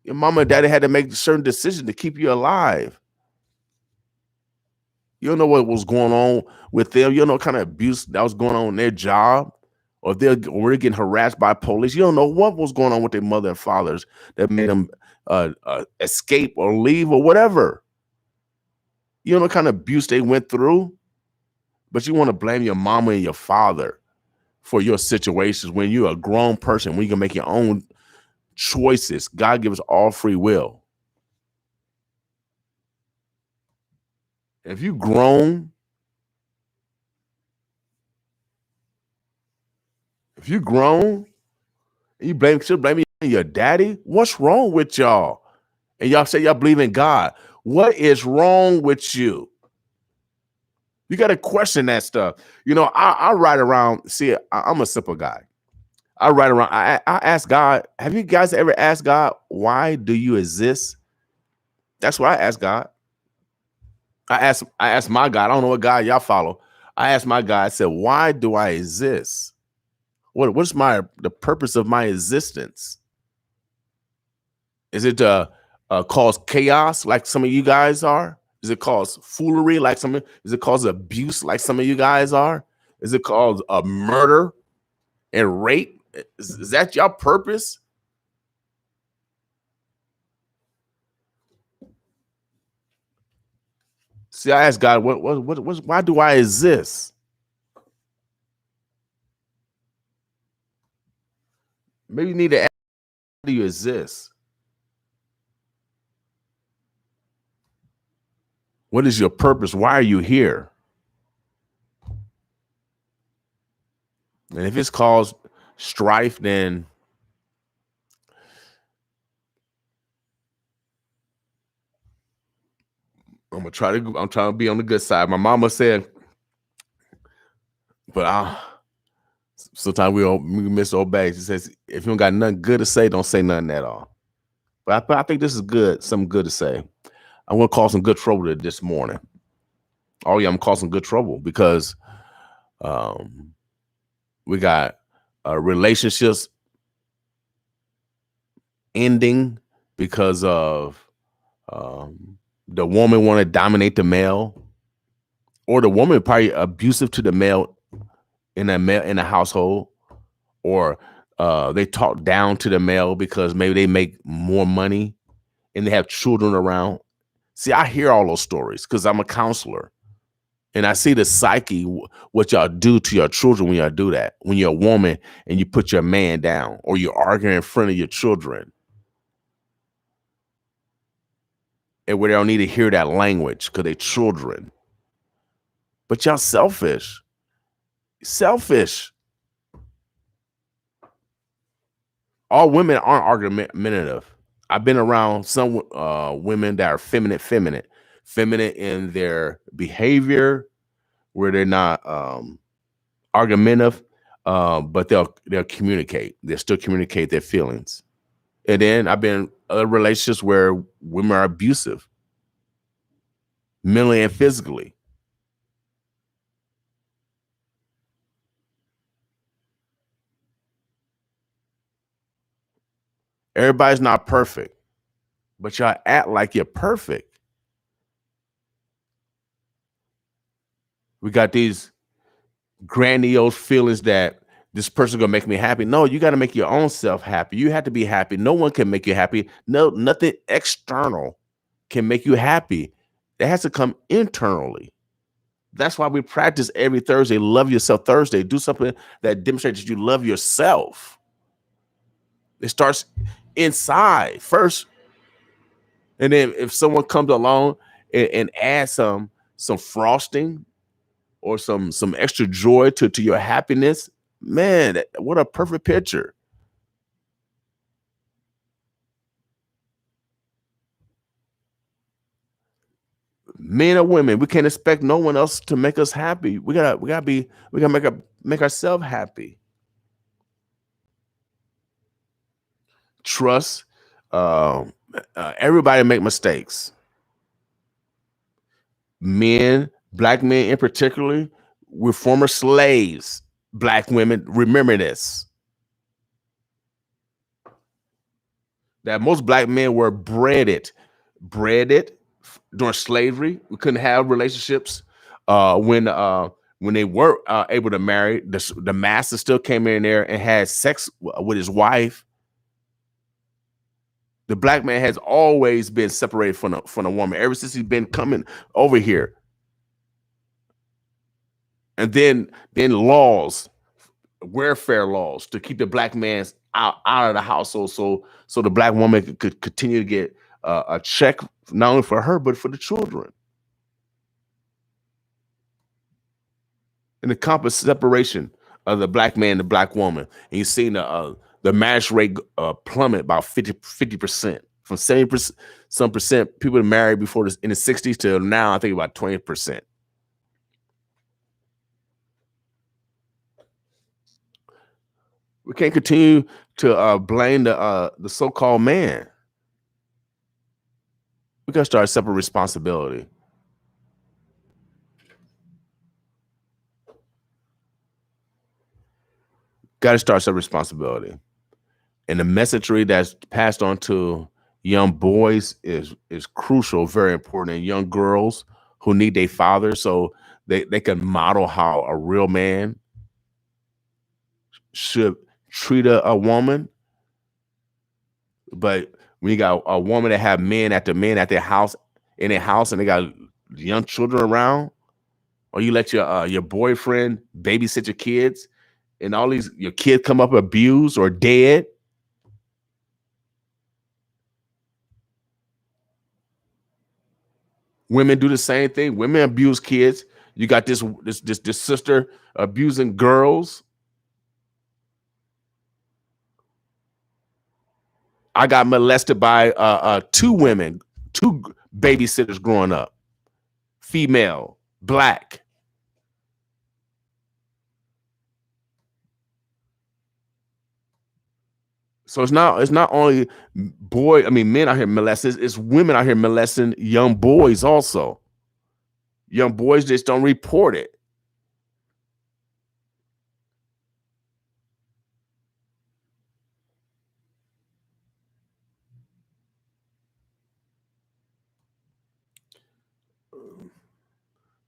Your mama and daddy had to make certain decisions to keep you alive. You don't know what was going on with them. You don't know what kind of abuse that was going on in their job, or if they're getting harassed by police. You don't know what was going on with their mother and fathers that made them escape or leave or whatever. You don't know what kind of abuse they went through, but you want to blame your mama and your father for your situations when you're a grown person, when you can make your own choices. God gives us all free will. If you grown, and you blame your daddy, what's wrong with y'all? And y'all say y'all believe in God. What is wrong with you? You got to question that stuff. You know, I ride around. See, I'm a simple guy. I ride around. I ask God, have you guys ever asked God, why do you exist? That's what I ask God. I ask my God. I don't know what God y'all follow. I asked my God, I said, why do I exist? What's the purpose of my existence? Is it to cause chaos like some of you guys are? Is it cause foolery like some? Is it cause abuse like some of you guys are? Is it cause murder and rape? Is that your purpose? See, I asked God, why do I exist? Maybe you need to ask, why do you exist? What is your purpose? Why are you here? And if it's caused strife, then I'm trying to be on the good side. My mama said, but sometimes we miss obey. She says, if you don't got nothing good to say, don't say nothing at all. But I think this is good, something good to say. I'm going to cause some good trouble this morning. Oh yeah, I'm causing good trouble because we got relationships ending because of the woman want to dominate the male, or the woman probably abusive to the male in a household, or they talk down to the male because maybe they make more money and they have children around. See, I hear all those stories because I'm a counselor. And I see the psyche, what y'all do to your children when y'all do that. When you're a woman and you put your man down, or you're arguing in front of your children, and where they don't need to hear that language because they're children. But y'all selfish. Selfish. All women aren't argumentative. I've been around some women that are feminine in their behavior, where they're not argumentative, but they'll communicate. They'll still communicate their feelings. And then I've been in other relationships where women are abusive, mentally and physically. Everybody's not perfect, but y'all act like you're perfect. We got these grandiose feelings that this person gonna make me happy. No, you got to make your own self happy. You have to be happy. No one can make you happy. No, nothing external can make you happy. That has to come internally. That's why we practice every Thursday. Love Yourself Thursday. Do something that demonstrates that you love yourself. It starts inside first, and then if someone comes along and adds some frosting or some extra joy to your happiness, man, what a perfect picture. Men or women, we can't expect no one else to make us happy. We gotta make ourselves happy. Trust. Everybody make mistakes. Men, black men in particular, we're former slaves. Black women, remember this. That most black men were breaded during slavery. We couldn't have relationships when they were able to marry. The master still came in there and had sex with his wife. The black man has always been separated from a woman ever since he's been coming over here. And then laws, welfare laws to keep the black man out of the household, so the black woman could continue to get a check not only for her but for the children. And the compass separation of the black man and the black woman, and you've seen the marriage rate plummet about 50% from 70% some percent people married before this in the 60s to now I think about 20%. We can't continue to blame the so-called man. We got to start separate responsibility. Got to start separate responsibility. And the messagery that's passed on to young boys is crucial, very important. And young girls who need their father so they can model how a real man should treat a woman. But when you got a woman that have men at their house, in their house, and they got young children around, or you let your boyfriend babysit your kids, and all these your kids come up abused or dead. Women do the same thing. Women abuse kids. You got this sister abusing girls. I got molested by two women, two babysitters growing up, female, black. So it's not only men out here molesting, it's women out here molesting young boys also. Young boys just don't report it.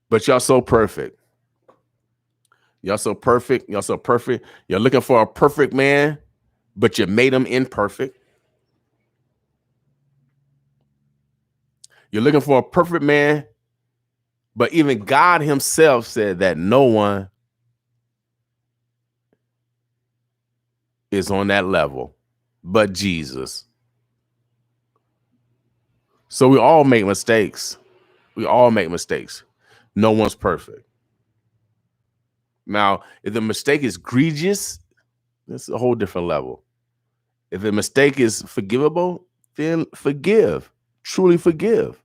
But y'all so perfect. Y'all so perfect. Y'all so perfect. You're looking for a perfect man, but you made him imperfect. You're looking for a perfect man, but even God himself said that no one is on that level but Jesus. So we all make mistakes. We all make mistakes. No one's perfect. Now, if the mistake is egregious, that's a whole different level. If the mistake is forgivable, then forgive. Truly forgive.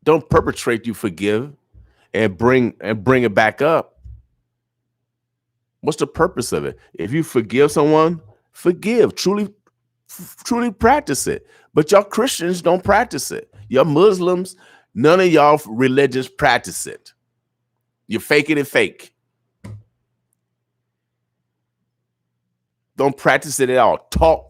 Don't perpetrate, you forgive and bring it back up. What's the purpose of it? If you forgive someone, forgive. Truly practice it. But y'all Christians don't practice it. Y'all Muslims, none of y'all religions practice it. You're faking it fake. Don't practice it at all. Talk.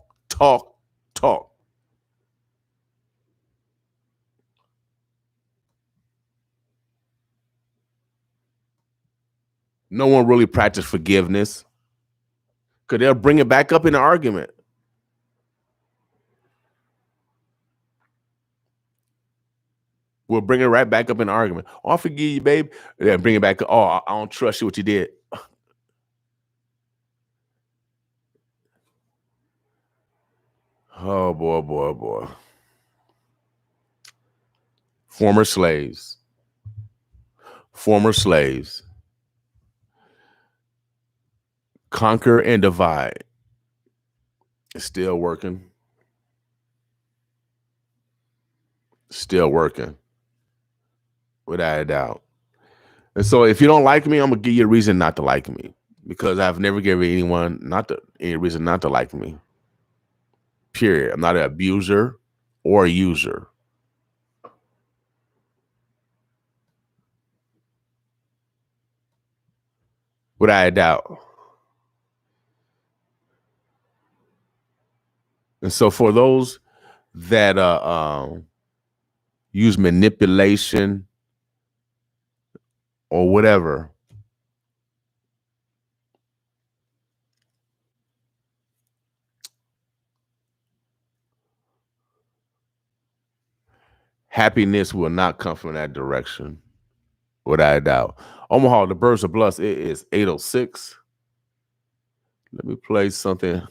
No one really practice forgiveness because they'll bring it back up in the argument. We'll bring it right back up in the argument. Oh, I forgive you, babe. Yeah, bring it back. Oh, I don't trust you what you did. Oh, boy. Former slaves. Conquer and divide. It's still working. without a doubt. And so if you don't like me, I'm gonna give you a reason not to like me, because I've never given anyone any reason not to like me. Period. I'm not an abuser or a user. Without a doubt. And so for those that use manipulation or whatever, happiness will not come from that direction, without a doubt. Omaha, the Birds of Bluffs, it is 8:06. Let me play something.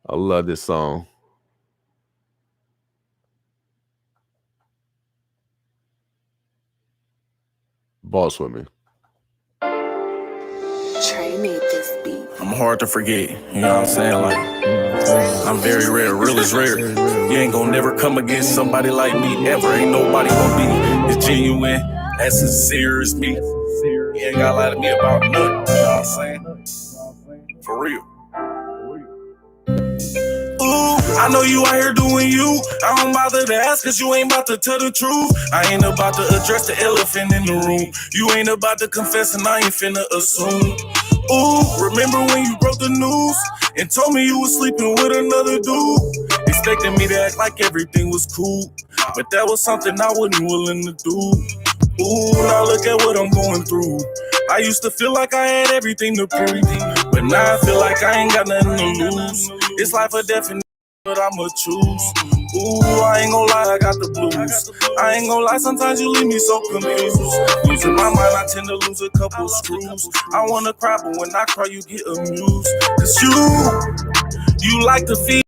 I love this song. Boss with me. Trey made this beat. I'm hard to forget, you know what I'm saying? Like, I'm very rare, real is rare. You ain't gonna never come against somebody like me ever. Ain't nobody gonna be as genuine, as sincere as me. You ain't gotta lie to me about nothing, you know what I'm saying? For real. Ooh, I know you out here doing you. I don't bother to ask, cause you ain't about to tell the truth. I ain't about to address the elephant in the room. You ain't about to confess and I ain't finna assume. Ooh, remember when you broke the news and told me you was sleeping with another dude? Expecting me to act like everything was cool, but that was something I wasn't willing to do. Ooh, now look at what I'm going through. I used to feel like I had everything to prove, but now I feel like I ain't got nothing to lose. It's life or death, but I'ma choose. Ooh, I ain't gonna lie, I got the blues. I ain't gonna lie, sometimes you leave me so confused. Losing my mind, I tend to lose a couple screws. I wanna cry, but when I cry, you get amused. Cause you like to feel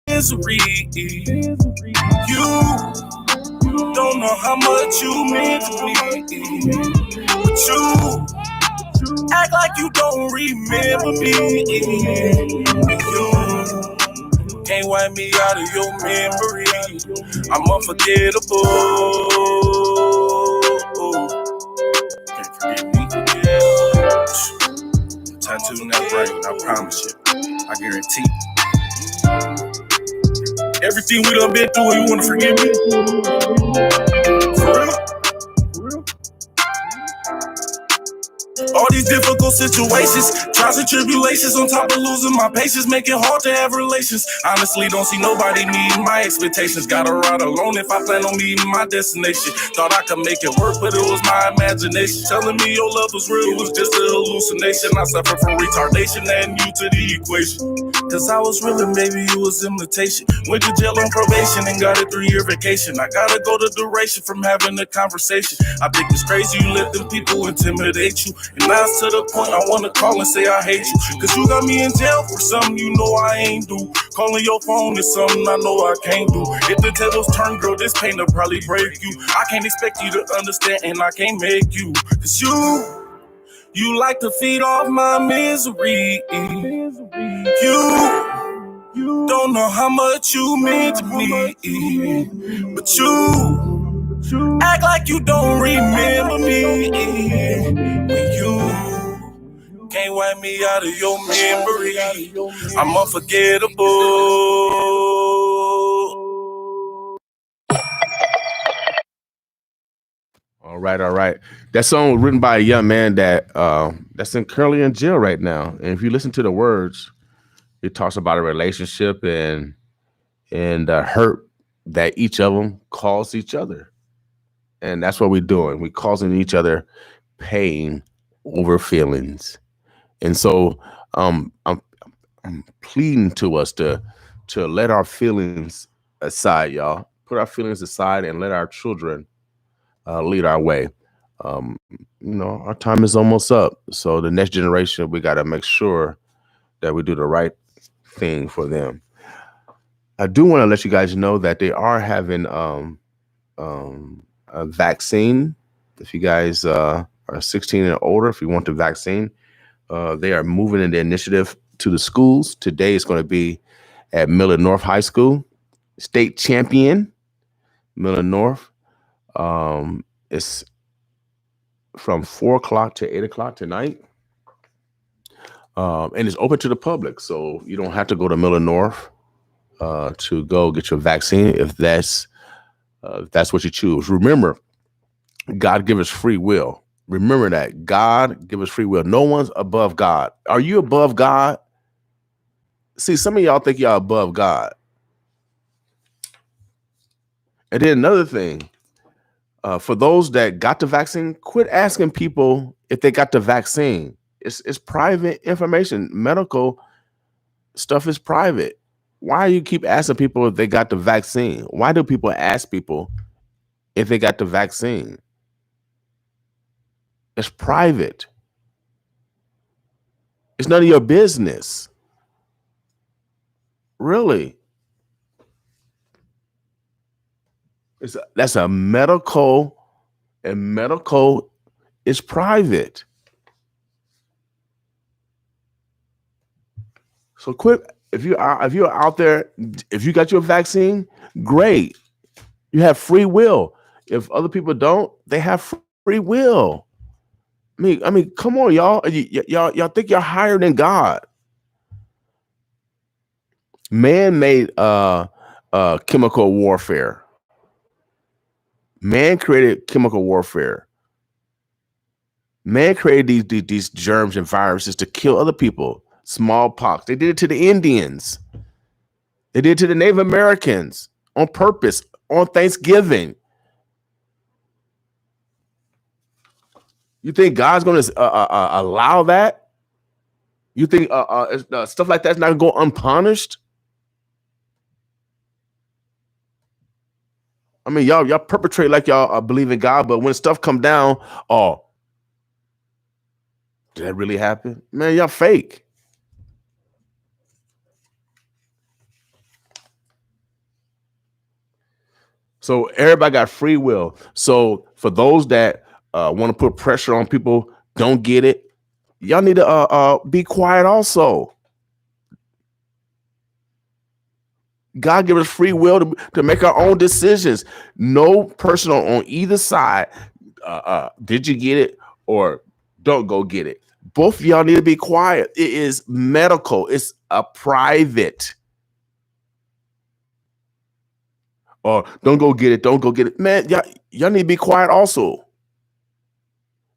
misery. You don't know how much you mean to me. But you act like you don't remember me. You can't wipe me out of your memory. I'm unforgettable. Can't forget me. Tattoo in that brain, I promise you. I guarantee. Everything we done been through, you wanna forgive me? For real? All these difficult situations, trials and tribulations, on top of losing my patience, make it hard to have relations. Honestly, don't see nobody meeting my expectations. Gotta ride alone if I plan on meeting my destination. Thought I could make it work, but it was my imagination telling me your love was real, it was just a hallucination. I suffer from retardation, adding you to the equation. Cause I was real and maybe you was imitation. Went to jail on probation and got a 3-year vacation. I gotta go the duration from having a conversation. I think it's crazy you let them people intimidate you. And now it's to the point I wanna call and say I hate you. Cause you got me in jail for something you know I ain't do. Calling your phone is something I know I can't do. If the tables turn, girl, this pain will probably break you. I can't expect you to understand and I can't make you. Cause you like to feed off my misery. You don't know how much you mean to me. But you act like you don't remember me. When you can't wipe me out of your memory, I'm unforgettable. All right. That song was written by a young man that's currently in jail right now. And if you listen to the words, it talks about a relationship and hurt that each of them caused each other. And that's what we're doing. We're causing each other pain over feelings. And so I'm pleading to us to let our feelings aside, y'all. Put our feelings aside and let our children lead our way. Our time is almost up. So the next generation, we got to make sure that we do the right thing for them. I do want to let you guys know that they are having a vaccine. If you guys are 16 and older, if you want the vaccine, they are moving in the initiative to the schools. Today is going to be at Miller North High School. State champion, Miller North. It's from 4 o'clock to 8 o'clock tonight. And it's open to the public. So you don't have to go to Miller North to go get your vaccine if that's what you choose. Remember, God give us free will. Remember that. God give us free will. No one's above God. Are you above God? See, some of y'all think y'all above God. And then another thing, for those that got the vaccine, quit asking people if they got the vaccine. It's private information. Medical stuff is private. Why do you keep asking people if they got the vaccine? Why do people ask people if they got the vaccine? It's private. It's none of your business. Really. That's a medical, and medical is private. So quit. If you're out there, if you got your vaccine, great. You have free will. If other people don't, they have free will. I mean, come on, y'all. Y'all think you're higher than God. Man made chemical warfare. Man created chemical warfare. Man created these germs and viruses to kill other people. Smallpox. They did it to the Indians. They did it to the Native Americans on purpose on Thanksgiving. You think God's going to allow that? You think stuff like that's not going to go unpunished? I mean, y'all perpetrate like y'all believe in God, but when stuff come down, oh, did that really happen? Man, y'all fake. So everybody got free will. So for those that want to put pressure on people, don't get it. Y'all need to be quiet also. God give us free will to make our own decisions. No personal on either side. Did you get it or don't go get it? Both of y'all need to be quiet. It is medical. It's a private. Or don't go get it. Don't go get it. Man, y'all need to be quiet also.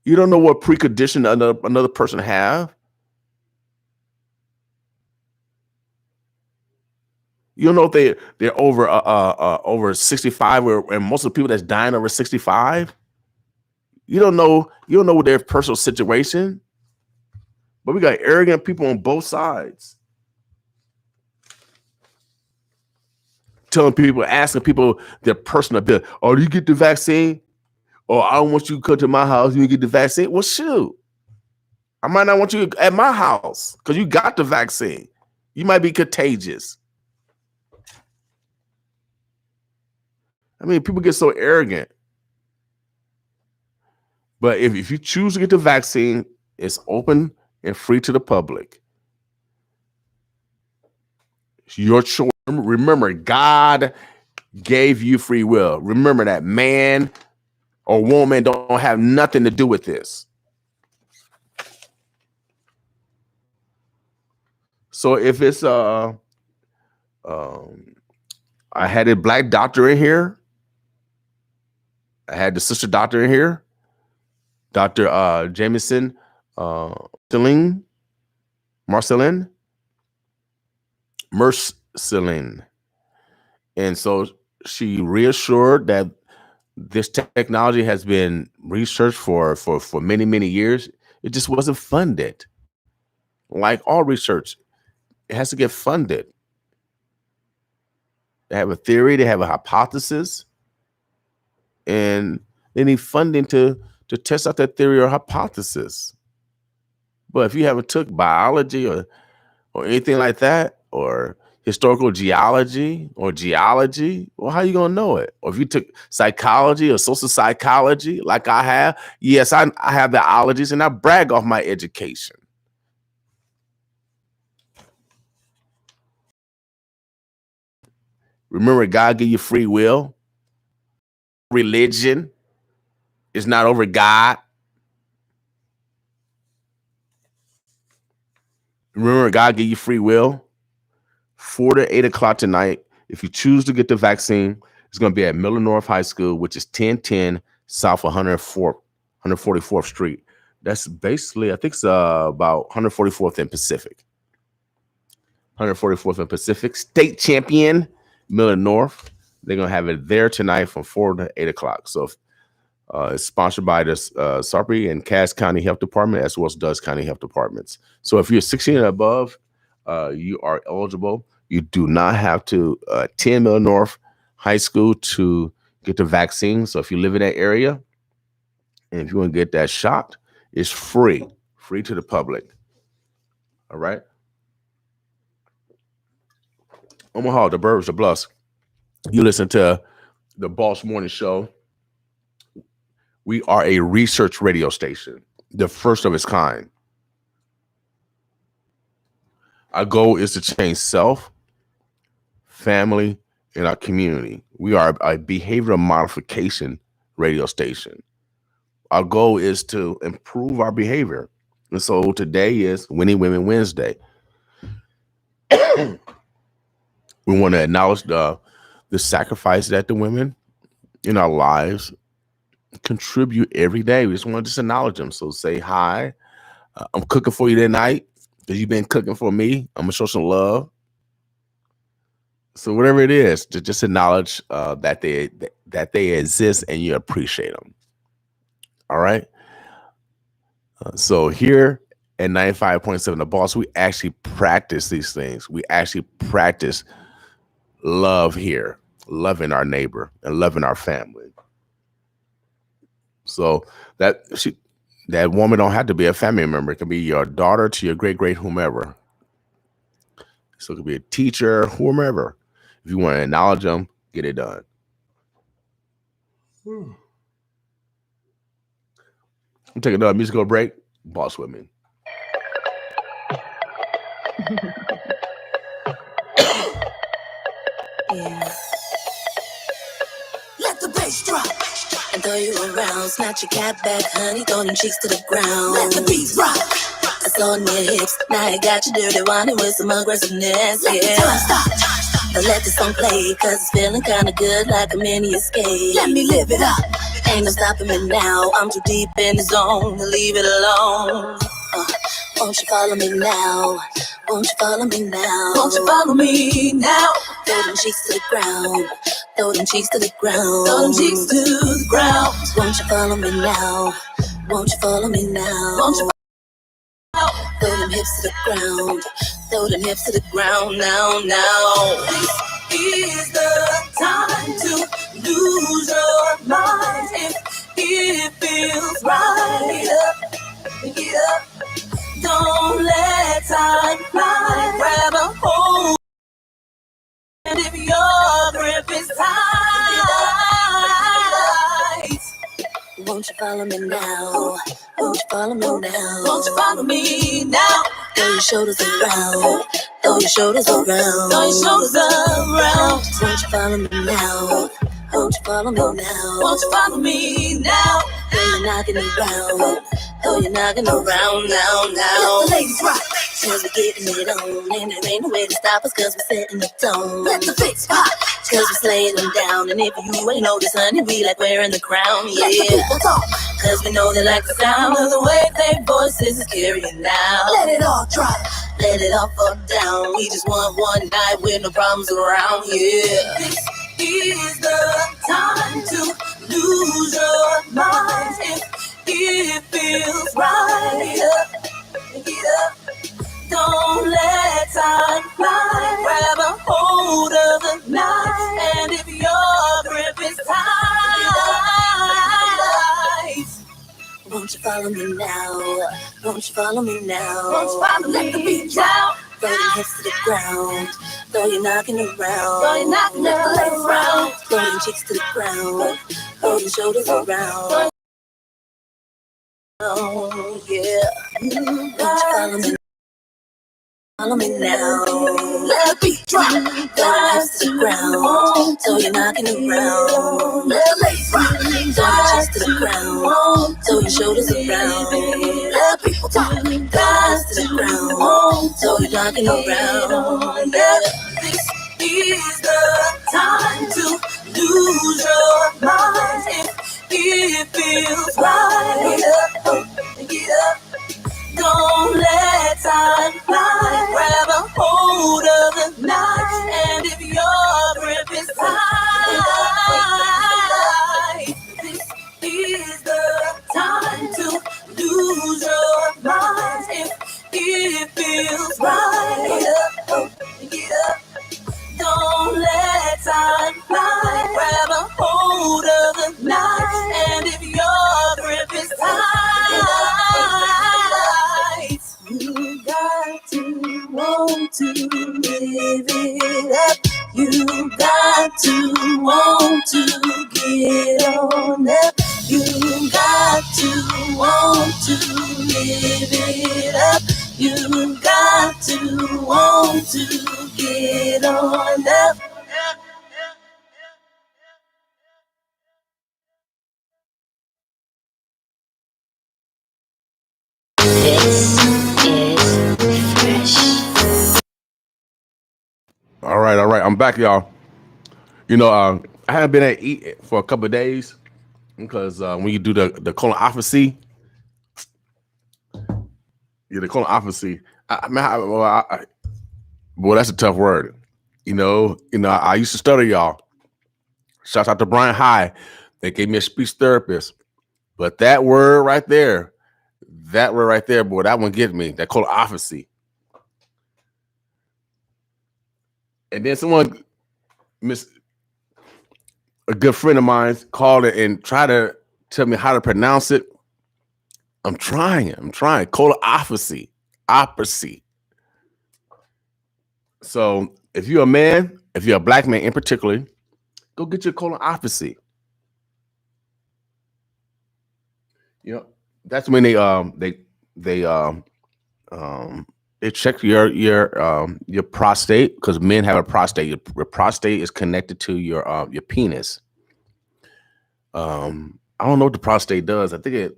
You don't know what precondition another person have. You don't know if they're over 65, and most of the people that's dying over 65. You don't know their personal situation. But we got arrogant people on both sides. Telling people, asking people their personal ability. Oh, do you get the vaccine? Or I don't want you to come to my house. You get the vaccine. Well, shoot. I might not want you at my house because you got the vaccine. You might be contagious. I mean, people get so arrogant. But if you choose to get the vaccine, it's open and free to the public. It's your choice. Remember, God gave you free will. Remember that man or woman don't have nothing to do with this. So if it's I had a black doctor in here. I had the sister doctor in here. Dr. Jameson Marcelin. And so she reassured that this technology has been researched for many, many years. It just wasn't funded. Like all research, it has to get funded. They have a theory, they have a hypothesis, and they need funding to test out that theory or hypothesis. But if you haven't took biology or anything like that, or historical geology or geology, well, how you gonna know it? Or if you took psychology or social psychology, like I have, yes, I have the ologies, and I brag off my education. Remember, God gave you free will. Religion is not over God. Remember, God gave you free will. 4 to 8 o'clock tonight. If you choose to get the vaccine, it's going to be at Miller North High School, which is 1010 South 144th Street. That's basically, I think it's about 144th and Pacific. 144th and Pacific. State champion, Miller North. They're going to have it there tonight from 4 to 8 o'clock. So it's sponsored by the Sarpy and Cass County Health Department, as well as Dutch County Health Departments. So if you're 16 and above, you are eligible. You do not have to attend Miller North High School to get the vaccine. So if you live in that area and if you want to get that shot, it's free to the public. All right. Omaha, the Burbs, the Bluffs. You listen to the Boss Morning Show. We are a research radio station, the first of its kind. Our goal is to change self, family, and our community. We are a behavioral modification radio station. Our goal is to improve our behavior. And so today is Winning Women Wednesday. We want to acknowledge the sacrifice that the women in our lives contribute every day. We just want to just acknowledge them. So say hi. I'm cooking for you tonight because you've been cooking for me. I'm going to show some love. So whatever it is, to just acknowledge that they exist and you appreciate them. All right. So here at 95.7 The Boss, we actually practice these things. We actually practice love here, loving our neighbor and loving our family. So that woman don't have to be a family member. It can be your daughter to your great whomever. So it could be a teacher, whomever. If you want to acknowledge them, get it done. I'm taking another musical break. Boss with me. Yeah. Let the bass drop and throw you around. Snatch your cat back, honey. Throw them cheeks to the ground. Let the beat rock. It's on your hips. Now you got your dirty whining with some aggressiveness. Let the time stop. Let this song play, cause it's feeling kinda good like a mini escape. Let me live it up. Ain't no stopping me now. I'm too deep in the zone to leave it alone. Won't you follow me now? Won't you follow me now? Won't you follow me now? Throw them cheeks to the ground. Throw them cheeks to the ground. Throw them cheeks to the ground. Won't you follow me now? Won't you follow me now? Won't you throw them hips to the ground. Throw them hips to the ground now. This is the time to lose your mind. If it feels right, get up. Don't let time fly. Grab a hold. And if your grip is tight, won't you follow me now? Won't you follow me now? Won't you follow me now? Throw your shoulders around. Throw your shoulders around. Throw your shoulders around. Won't you follow me now? Won't you follow me now? Won't you follow me now? Throw your knocking around. Throw your knocking around now. Let the ladies rock. Cause we're getting it on. And there ain't no way to stop us cause we're setting the tone. Let the face pop. Cause we're slaying them down. And if you ain't noticed, honey, we like wearing the crown. Yeah. Let the people talk. Cause we know they like the sound of the way their voices is carrying now. Let it all drop. Let it all fall down. We just want one night with no problems around. Yeah. This is the time to lose your mind. If it feels right, get up. Don't let time fly. Grab a hold of the night. And if your grip is tight, won't you follow me now? Won't you follow me now? Won't you follow me? Let the beat drop. Throw your hips to the ground. Throw your knocking around. Throw your knocking let the legs round. Throw your cheeks to the ground. Throw your shoulders around. Oh, yeah. Won't you follow me? Follow me now. Let the beat drop. Throw your hips to the ground. Throw your knocking around. Let the legs rock. Throw your chest to the ground. Throw your shoulders around. Let people talk. Thighs to the ground. So we're knocking around. This is the time to lose your mind. If it feels right, get up, get up. Don't let time fly. Grab a hold of the night, and if your grip is tight, this is the time to lose your mind. If it feels right, get up. Don't let time fly. Grab a hold of the night, and if your grip is tight, you got to want to live it up. You got to want to get on up. You got to want to live it up. You got to want to get on up. This is Fresh. All right. I'm back, y'all. You know, I haven't been at eat for a couple of days because when you do the colonoscopy, the colonoscopy. Boy, that's a tough word. I used to stutter, y'all. Shouts out to Brian High. They gave me a speech therapist. But that word right there, boy, that one gets me. That colonoscopy. And then a good friend of mine called it and tried to tell me how to pronounce it. I'm trying. Colonoscopy. Opposite. So if you're a man, if you're a black man in particular, go get your colonoscopy. That's when they check your prostate, because men have a prostate. Your prostate is connected to your penis. I don't know what the prostate does. I think it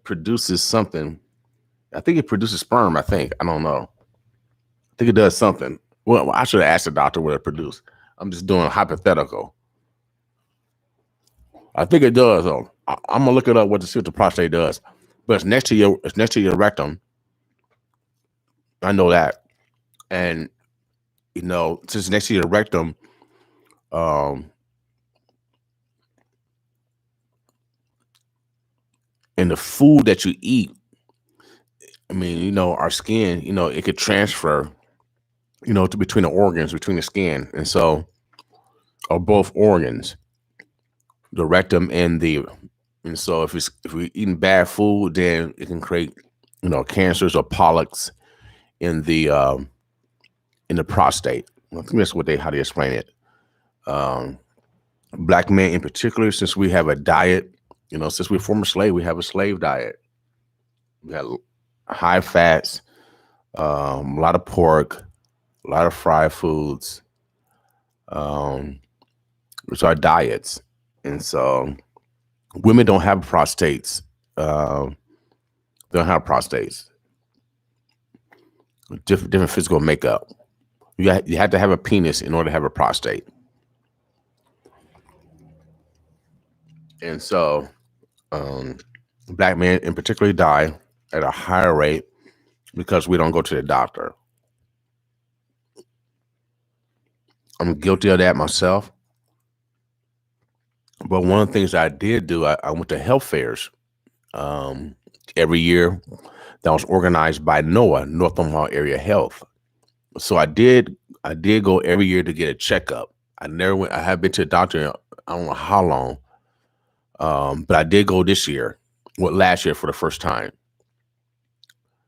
produces something. I think it produces sperm. I don't know. I think it does something. Well, I should have asked the doctor what it produced. I'm just doing a hypothetical. I think it does, though. I'm gonna look it up to see what the prostate does. But it's next to your rectum. I know that, and since it's next to your rectum, and the food that you eat. I mean, our skin, it could transfer, to between the organs, between the skin, and so, or both organs, the rectum and so if we're eating bad food, then it can create, cancers or polyps in the prostate. I think that's how they explain it. Black men in particular, since we have a diet, since we're former slave, we have a slave diet. We have high fats, a lot of pork, a lot of fried foods, which are diets. And so women don't have prostates. They don't have prostates. Different physical makeup. You have to have a penis in order to have a prostate. And so black men in particular die at a higher rate because we don't go to the doctor. I'm guilty of that myself. But one of the things that I did do, I went to health fairs every year that was organized by NOAA, North Omaha Area Health. So I did go every year to get a checkup. I have been to a doctor, I don't know how long, but I did go last year for the first time,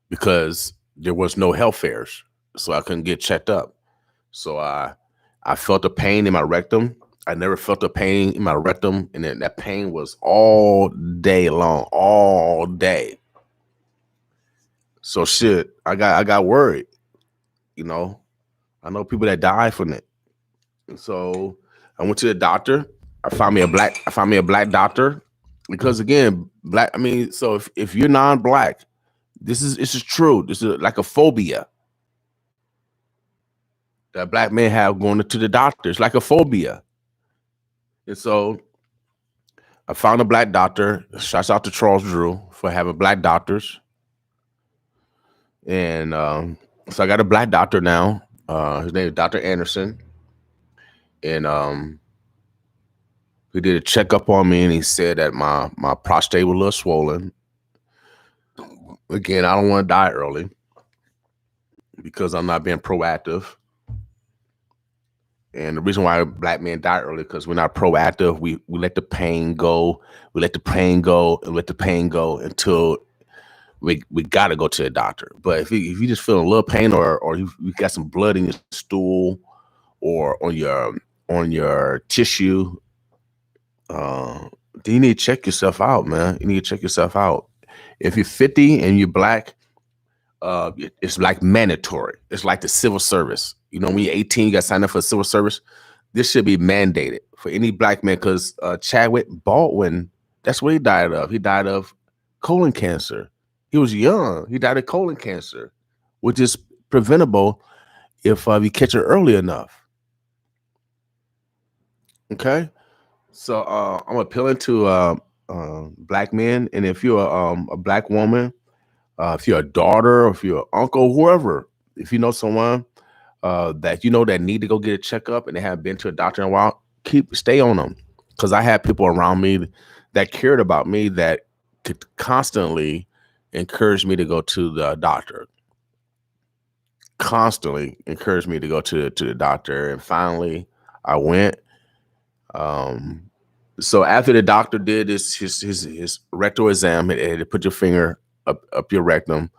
because there was no health fairs, so I couldn't get checked up. So I felt a pain in my rectum. I never felt a pain in my rectum, and then that pain was all day long, all day. So shit, I got worried. I know people that die from it. And so I went to the doctor. I found me a black doctor, because again, black. So if you're non-black, this is true. This is like a phobia. that black men have going to the doctor. It's like a phobia. And so I found a black doctor. Shouts out to Charles Drew for having black doctors. And so I got a black doctor now. His name is Dr. Anderson. And he did a checkup on me, and he said that my prostate was a little swollen. Again, I don't want to die early because I'm not being proactive. And the reason why black men die early because we're not proactive. We let the pain go. We let the pain go and let the pain go until we got to go to the doctor. But if you just feel a little pain or you got some blood in your stool or on your tissue, then you need to check yourself out, man. You need to check yourself out. If you're 50 and you're black, it's like mandatory. It's like the civil service. You know, when you're 18, you got to sign up for the civil service. This should be mandated for any black man because Chadwick Baldwin, that's what he died of. He died of colon cancer. He was young. He died of colon cancer, which is preventable if you catch it early enough. Okay? So I'm appealing to black men. And if you're a black woman, if you're a daughter, or if you're an uncle, whoever, if you know someone that you know that need to go get a checkup and they haven't been to a doctor in a while, stay on them. Because I had people around me that cared about me that could constantly encourage me to go to the doctor. Constantly encouraged me to go to the doctor. And finally, I went. So after the doctor did his rectal exam, and put your finger up your rectum,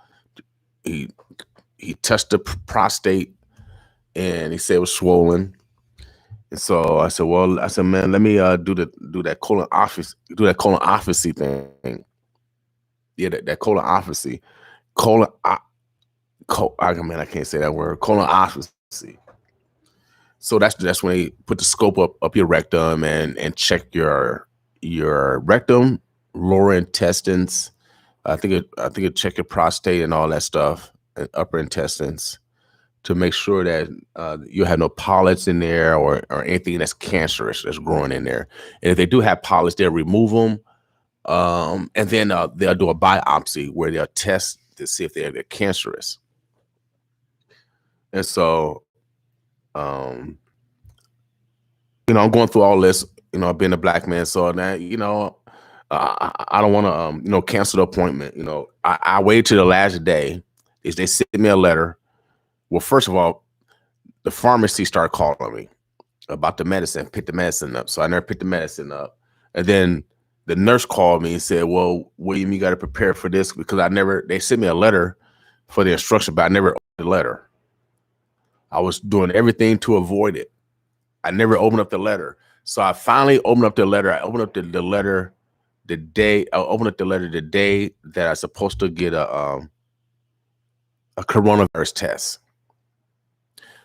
he touched the prostate, and he said it was swollen. And so I said, man, let me do that colonoscopy thing. Yeah, that colonoscopy. I can't say that word. Colonoscopy. So that's when they put the scope up your rectum and check your rectum, lower intestines. I think it check your prostate and all that stuff, and upper intestines, to make sure that you have no polyps in there or anything that's cancerous that's growing in there. And if they do have polyps, they'll remove them, and then they'll do a biopsy where they'll test to see if they're cancerous. And so, I'm going through all this, being a black man. So now, I don't want to, cancel the appointment. I waited to the last day. Is they sent me a letter. Well, first of all, the pharmacy started calling me about the medicine, pick the medicine up. So I never picked the medicine up. And then the nurse called me and said, well, William, you got to prepare for this because they sent me a letter for the instruction, but I never opened the letter. I was doing everything to avoid it. I never opened up the letter. So I finally opened up the letter. I opened up the letter the day that I was supposed to get a coronavirus test.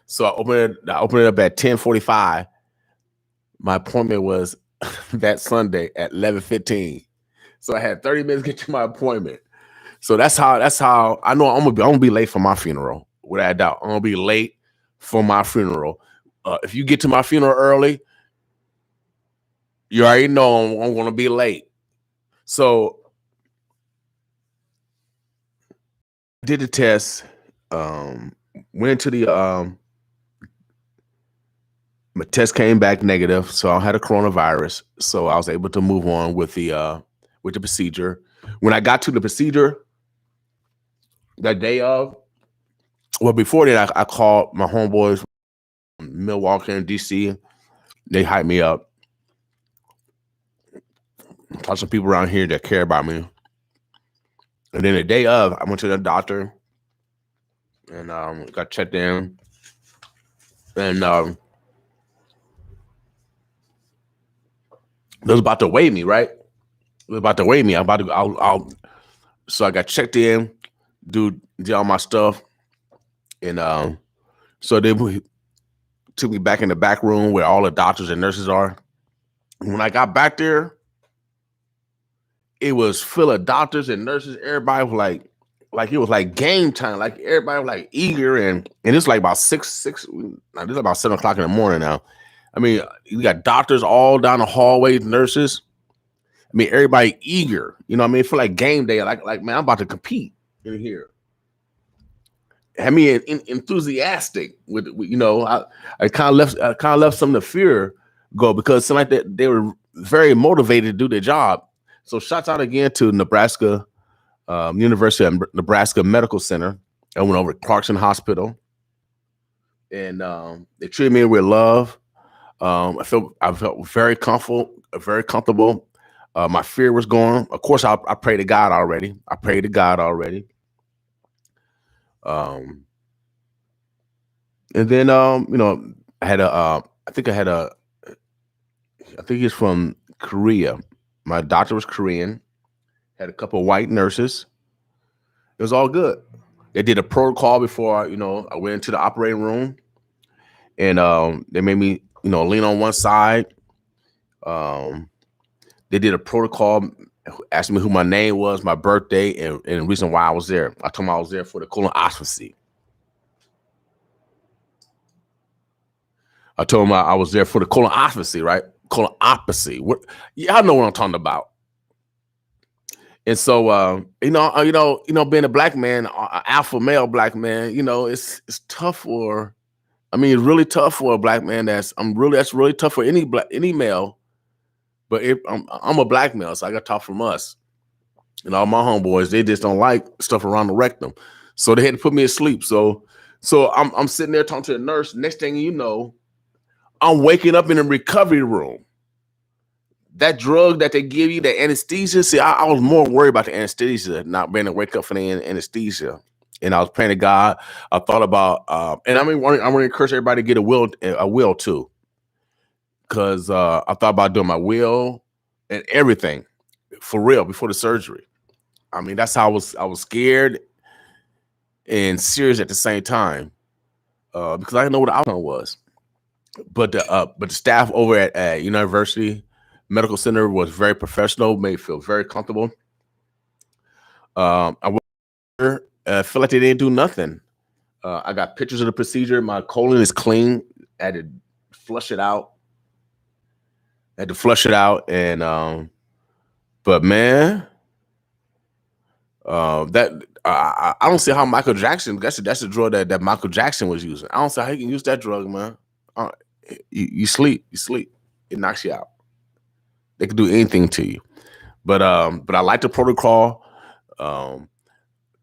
So I opened it up at 10:45. My appointment was that Sunday at 11:15. So I had 30 minutes to get to my appointment. So that's how I know I'm gonna be late for my funeral. Without a doubt, I'm gonna be late for my funeral. If you get to my funeral early, you already know I'm gonna be late. So did the test, went into the my test came back negative, so I had a coronavirus. So I was able to move on with the procedure. When I got to the procedure, the day of, well, before that, I called my homeboys from Milwaukee and DC. They hyped me up. Talked to some people around here that care about me. And then the day of, I went to the doctor and got checked in. And they was about to weigh me, right? They was about to weigh me. So I got checked in, did all my stuff. And so they took me back in the back room where all the doctors and nurses are. When I got back there, it was full of doctors and nurses. Everybody was like it was like game time. Like everybody was like eager, and it's like about six. Now this is about 7 o'clock in the morning now. I mean, you got doctors all down the hallway, nurses. I mean, everybody eager. You know what I mean? It feel like game day. Like man, I'm about to compete in here. I mean, enthusiastic with you know. I kind of left some of the fear go because some like that they were very motivated to do their job. So shouts out again to Nebraska. University of Nebraska Medical Center. I went over to Clarkson Hospital, and they treated me with love. I felt very comfortable. My fear was gone. Of course, I prayed to God already. And then you know, I had I think he's from Korea. My doctor was Korean. Had a couple of white nurses. It was all good. They did a protocol before, you know, I went into the operating room, and they made me, you know, lean on one side. They did a protocol, asked me who my name was, my birthday, and the reason why I was there. I told them I was there for the colonoscopy. I told them I was there for the colonoscopy, right? Colonoscopy. What? Y'all know what I'm talking about. And so, being a black man, an alpha male black man, you know, it's tough for. I mean, it's really tough for a black man. That's really tough for any male. But I'm a black male, so I got to talk from us. And all my homeboys, they just don't like stuff around the rectum, so they had to put me to sleep. So I'm sitting there talking to the nurse. Next thing you know, I'm waking up in the recovery room. That drug that they give you, the anesthesia. See, I was more worried about the anesthesia, not being able to wake up from the anesthesia. And I was praying to God. I thought about, and I mean, I want to encourage everybody to get a will too, because I thought about doing my will and everything for real before the surgery. I mean, that's how I was scared and serious at the same time, because I didn't know what the outcome was. But the staff over at University Medical Center was very professional, made me feel very comfortable. I feel like they didn't do nothing. I got pictures of the procedure. My colon is clean. I had to flush it out. And but man, that I don't see how Michael Jackson. That's the drug that Michael Jackson was using. I don't see how he can use that drug, man. You sleep. It knocks you out. They can do anything to you. But I like the protocol.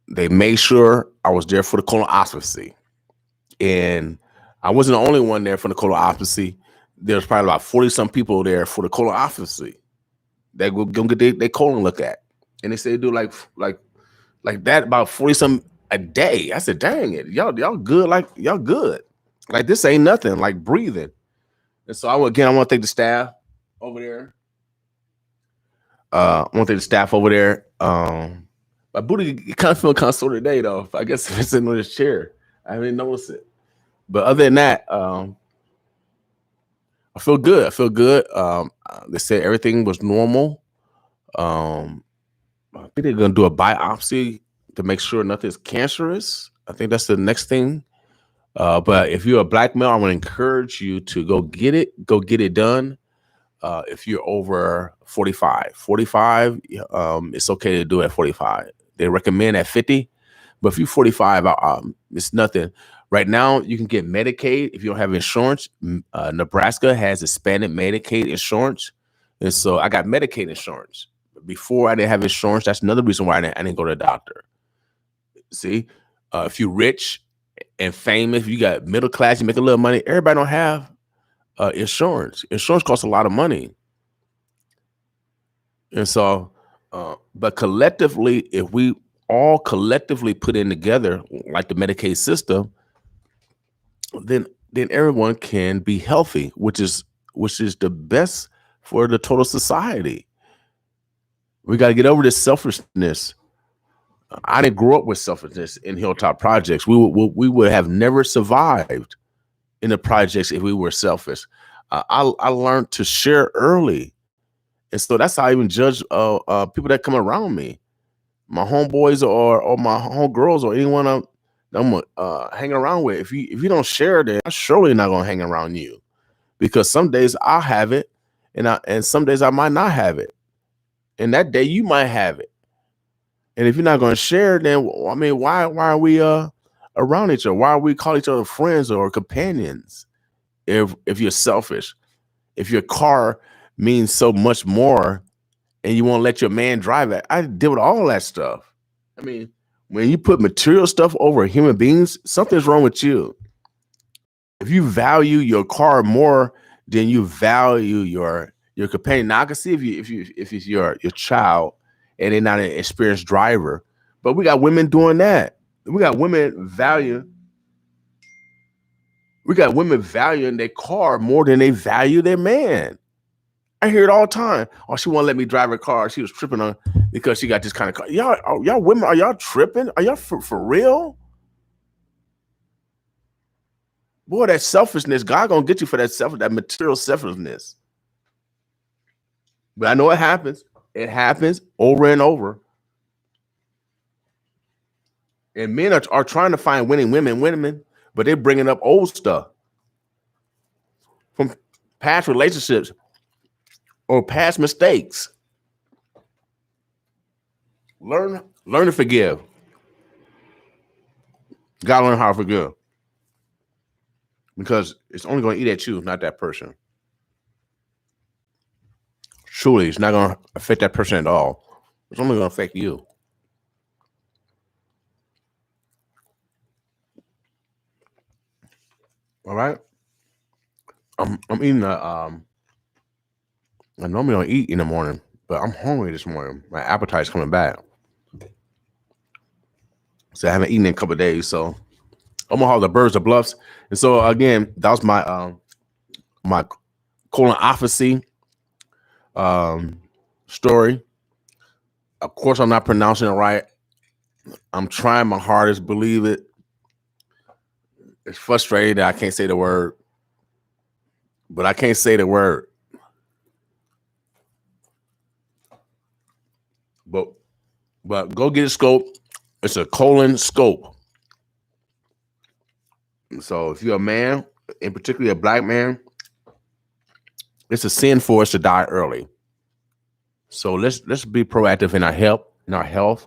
They made sure I was there for the colonoscopy. And I wasn't the only one there for the colonoscopy. There's probably about 40-some people there for the colonoscopy. They go get their colon looked at. And they say they do like that about 40-some a day. I said, dang it, y'all good, like y'all good. Like this ain't nothing, like breathing. And so I want to thank the staff over there. My booty kind of feeling kind of sore today, though. I guess if it's in this chair, I haven't noticed it. But other than that, I feel good. They said everything was normal. I think they're gonna do a biopsy to make sure nothing's cancerous. I think that's the next thing. But if you're a black male, I want to encourage you to go get it done. If you're over 45, it's okay to do it at 45. They recommend at 50, but if you're 45, it's nothing. Right now, you can get Medicaid if you don't have insurance. Nebraska has expanded Medicaid insurance, and so I got Medicaid insurance. Before I didn't have insurance. That's another reason why I didn't go to the doctor. See, if you're rich and famous, if you got middle class, you make a little money. Everybody don't have insurance. Insurance costs a lot of money. And so, but collectively, if we all collectively put in together like the Medicaid system, then everyone can be healthy, which is the best for the total society. We got to get over this selfishness. I didn't grow up with selfishness in Hilltop Projects. We would have never survived in the projects if we were selfish. I learned to share early. And so that's how I even judge people that come around me. my homeboys or my homegirls or anyone I'm hanging around with. If you don't share, then I'm surely not gonna hang around you, because some days I'll have it, and some days I might not have it, and that day you might have it. And if you're not gonna share, then I mean, why are we around each other? Why are we call each other friends or companions? If you're selfish, if your car means so much more, and you won't let your man drive it, I deal with all that stuff. I mean, when you put material stuff over human beings, something's wrong with you. If you value your car more than you value your companion, now I can see if it's your child and they're not an experienced driver, but we got women doing that. We got women valuing their car more than they value their man. I hear it all the time. Oh, she won't let me drive her car. She was tripping on because she got this kind of car. Y'all women, are y'all tripping? Are y'all for real? Boy, that selfishness, God gonna get you for that material selfishness. But I know it happens. It happens over and over. And men are trying to find winning women, but they're bringing up old stuff from past relationships or past mistakes. Learn to forgive. Gotta learn how to forgive, because it's only going to eat at you, not that person. Truly, it's not going to affect that person at all. It's only going to affect you. All right. I'm eating I normally don't eat in the morning, but I'm hungry this morning. My appetite's coming back. So I haven't eaten in a couple of days. So Omaha, the birds, the bluffs. And so again, that was my my colonoscopy story. Of course, I'm not pronouncing it right. I'm trying my hardest, believe it. It's frustrating that I can't say the word, but I can't say the word. But go get a scope. It's a colon scope. So if you're a man, in particular a black man, it's a sin for us to die early. So let's be proactive in our health.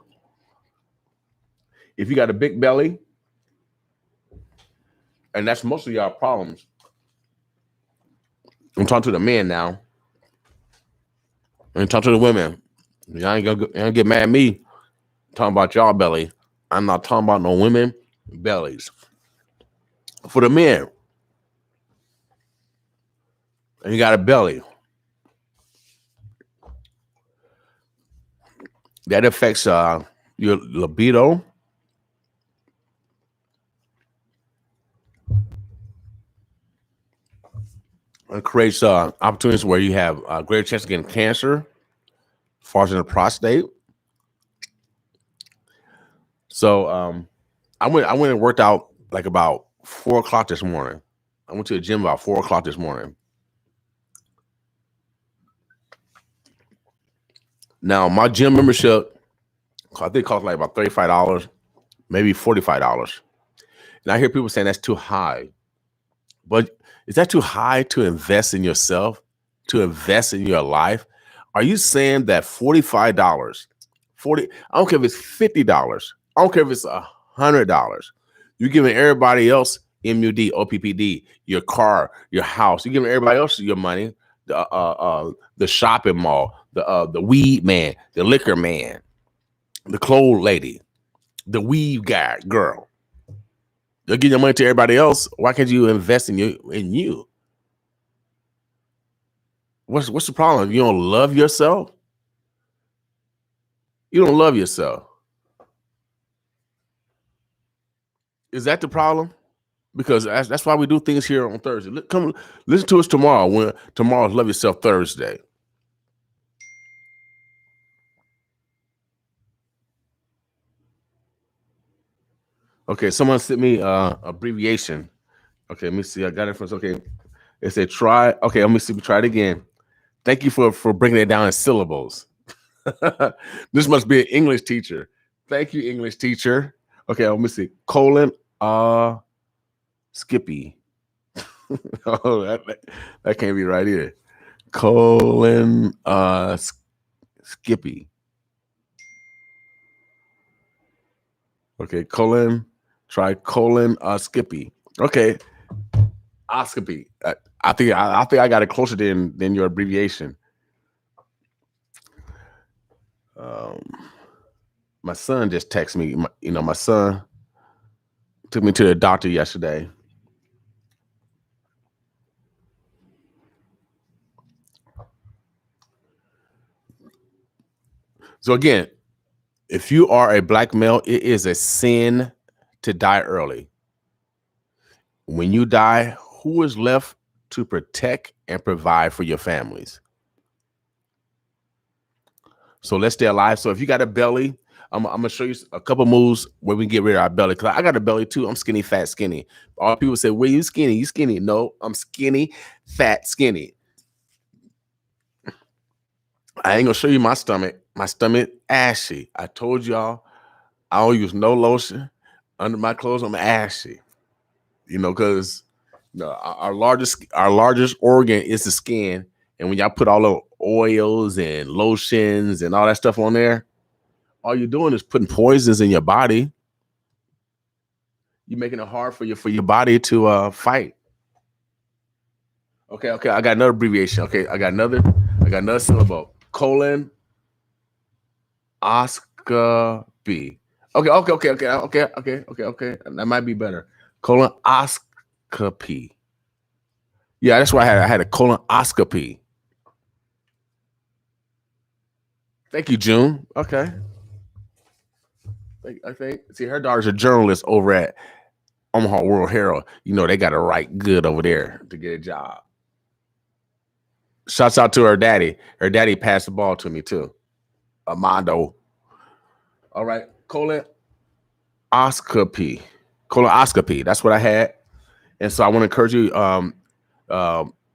If you got a big belly, and that's most of y'all problems. I'm talking to the men now. And talk to the women. Y'all ain't gonna get mad at me talking about y'all belly. I'm not talking about no women bellies. For the men, and you got a belly, that affects your libido. It creates opportunities where you have a greater chance of getting cancer, as far as in the prostate. So I went and worked out like about 4 o'clock this morning. I went to the gym about 4 o'clock this morning. Now my gym membership, I think, costs like about $35, maybe $45. And I hear people saying that's too high. But is that too high to invest in yourself, to invest in your life? Are you saying that $45, I don't care if it's $50, I don't care if it's $100, you're giving everybody else MUD, OPPD, your car, your house, you're giving everybody else your money, the shopping mall, the weed man, the liquor man, the clothes lady, the weave guy, girl. You're giving your money to everybody else. Why can't you invest in you? What's the problem? You don't love yourself? You don't love yourself. Is that the problem? Because that's why we do things here on Thursday. Come listen to us tomorrow, when tomorrow's Love Yourself Thursday. Okay, someone sent me abbreviation. Okay, let me see. I got it from. Okay, it said try. Okay, let me see. We try it again. Thank you for bringing it down in syllables. This must be an English teacher. Thank you, English teacher. Okay, let me see. Colon Skippy. Oh, that can't be right either. Colon Skippy. Okay, try colon Skippy. Okay, Oscopy. I think I got it closer than your abbreviation. My son just texted me. My son took me to the doctor yesterday. So again, if you are a black male, it is a sin to die early. When you die, who is left to protect and provide for your families? So let's stay alive. So if you got a belly, I'm gonna show you a couple moves where we can get rid of our belly. Cause I got a belly too. I'm skinny, fat, skinny. All people say, "Well, you skinny? You skinny?" No, I'm skinny, fat, skinny. I ain't gonna show you my stomach. My stomach ashy. I told y'all I don't use no lotion under my clothes. I'm ashy. Because our largest organ is the skin, and when y'all put all the oils and lotions and all that stuff on there, all you're doing is putting poisons in your body. You're making it hard for your body to fight. Okay, I got another abbreviation. Okay, I got another syllable. Colon Oscopy. Okay. That might be better. Colonoscopy. Yeah, that's why I had a colonoscopy. Thank you, June. Okay. I think. See, her daughter's a journalist over at Omaha World Herald. They got to write good over there to get a job. Shouts out to her daddy. Her daddy passed the ball to me too. Armando. All right. Colonoscopy. That's what I had. And so I want to encourage you,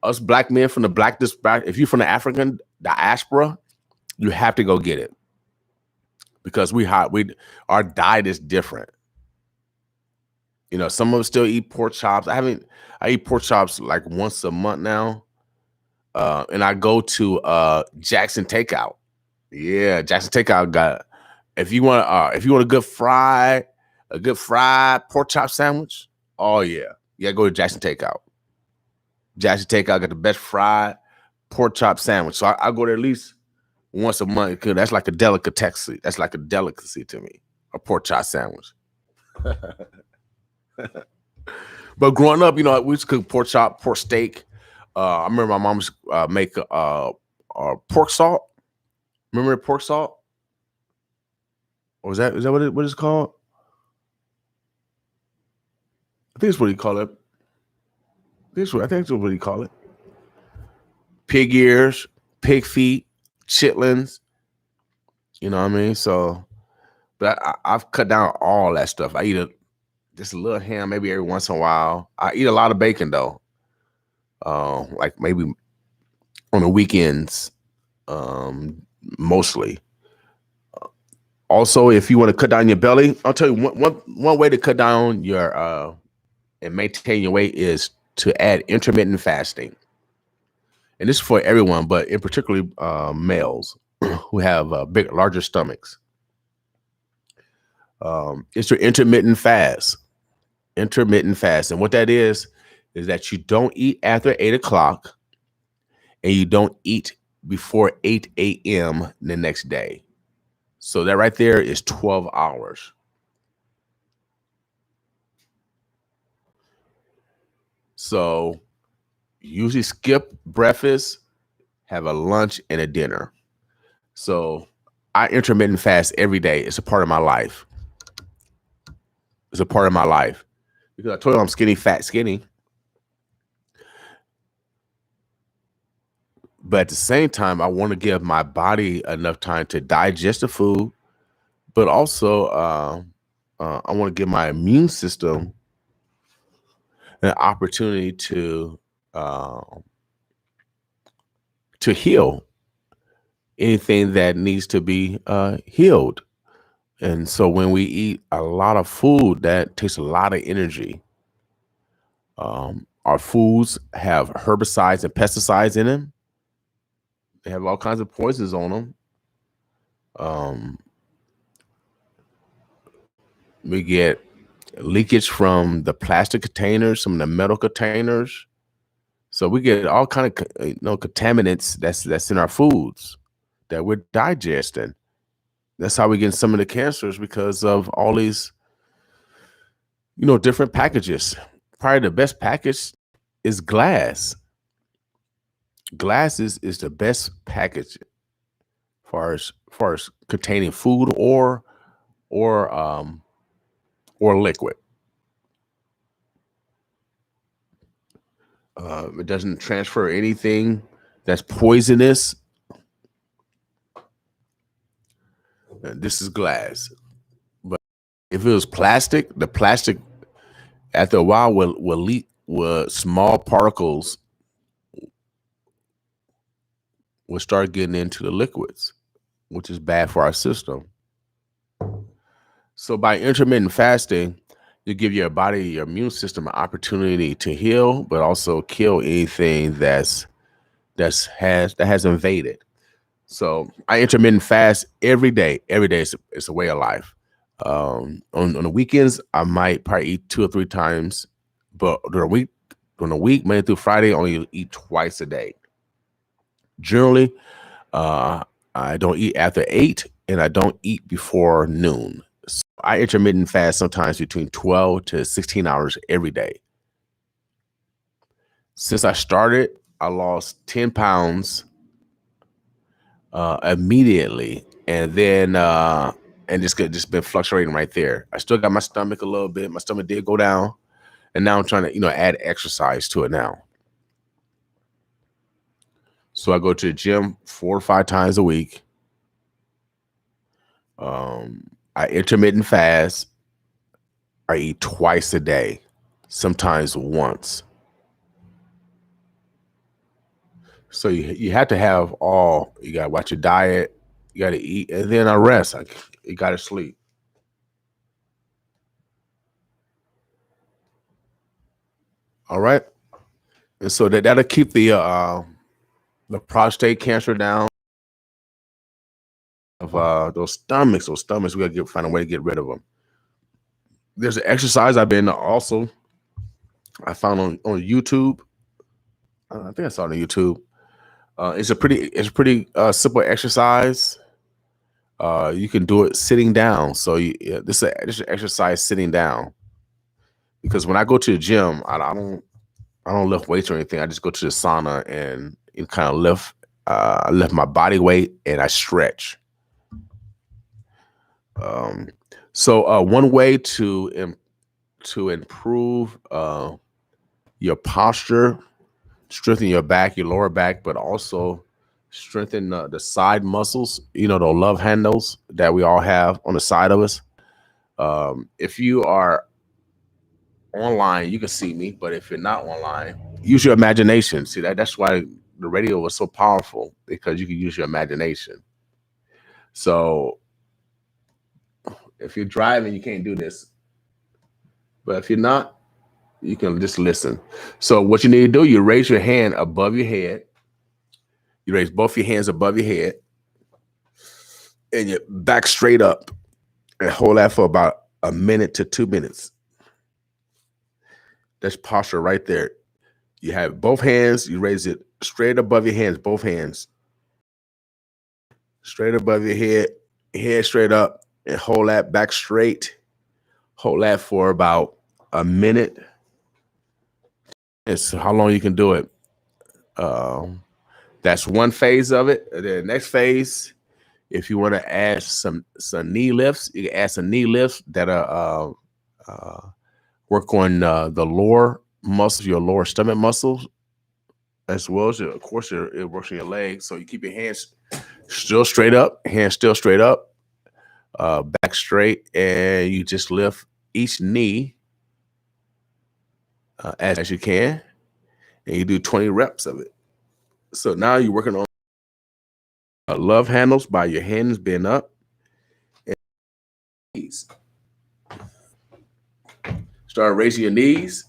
us black men from the black, if you're from the African diaspora, you have to go get it. Because our diet is different. Some of us still eat pork chops. I eat pork chops like once a month now. And I go to Jackson Takeout. Yeah, Jackson Takeout got. If you want a good fried pork chop sandwich, oh yeah, go to Jackson Takeout. Jackson Takeout got the best fried pork chop sandwich. So I go there at least once a month because that's like a delicacy. That's like a delicacy to me, a pork chop sandwich. But growing up, we used to cook pork chop, pork steak. I remember my mom make pork salt. Remember pork salt? Or is that what it's called? I think it's what you call it. I think it's what you call it. Pig ears, pig feet, chitlins. You know what I mean? So, but I've cut down all that stuff. I eat just a little ham maybe every once in a while. I eat a lot of bacon though. Like maybe on the weekends, mostly. Also, if you want to cut down your belly, I'll tell you one way to cut down your and maintain your weight is to add intermittent fasting. And this is for everyone, but in particularly males who have larger stomachs. It's your intermittent fast. And what that is that you don't eat after 8 o'clock and you don't eat before 8 a.m. the next day. So that right there is 12 hours. So usually skip breakfast, have a lunch and a dinner. So I intermittent fast every day. It's a part of my life. Because I told you I'm skinny, fat, skinny. But at the same time, I want to give my body enough time to digest the food, but also I want to give my immune system an opportunity to heal. anything that needs to be healed. And so when we eat a lot of food that takes a lot of energy, our foods have herbicides and pesticides in them. They have all kinds of poisons on them. We get leakage from the plastic containers, some of the metal containers. So we get all kind of contaminants that's in our foods that we're digesting. That's how we get some of the cancers, because of all these different packages. Probably the best package is glass. Glass is the best package far as containing food or liquid. It doesn't transfer anything that's poisonous. This is glass. But if it was plastic, the plastic after a while will leak, with small particles will start getting into the liquids, which is bad for our system. So by intermittent fasting, you give your body, your immune system, an opportunity to heal, but also kill anything that has invaded. So I intermittent fast every day. Every day it's a way of life. On the weekends, I might probably eat 2 or 3 times, but during the week, Monday through Friday, I only eat twice a day. Generally, I don't eat after 8, and I don't eat before noon. So I intermittent fast sometimes between 12 to 16 hours every day. Since I started, I lost 10 pounds immediately, and then and just been fluctuating right there. I still got my stomach a little bit. My stomach did go down, and now I'm trying to add exercise to it now. So I go to the gym 4 or 5 times a week. I intermittent fast. I eat twice a day, sometimes once. So you have to have all. You got to watch your diet. You got to eat, and then I rest. You got to sleep. All right, and so that'll keep the prostate cancer down. Of those stomachs, we gotta find a way to get rid of them. There's an exercise I found on YouTube. I think I saw it on YouTube. It's a pretty simple exercise. You can do it sitting down. So this is an exercise sitting down. Because when I go to the gym, I don't lift weights or anything. I just go to the sauna and kind of lift my body weight, and I stretch. So one way to improve your posture, strengthen your back, your lower back, but also strengthen the side muscles, the love handles that we all have on the side of us. If you are online, you can see me, but if you're not online, use your imagination. See, that's why the radio was so powerful, because you can use your imagination. So if you're driving, you can't do this, but if you're not, you can just listen. So what you need to do, you raise your hand above your head. You raise both your hands above your head, and you back straight up, and hold that for about a minute to 2 minutes. That's posture right there. You have both hands, you raise it straight above your hands, both hands. Straight above your head straight up, and hold that back straight. Hold that for about a minute. It's how long you can do it. That's one phase of it. And then the next phase, if you want to add some knee lifts, you can add some knee lifts that work on the lower muscles, your lower stomach muscles, as well as, of course, it works on your legs. So you keep your hands still straight up, back straight, and you just lift each knee as you can, and you do 20 reps of it. So now you're working on love handles by your hands being up. And knees. Start raising your knees.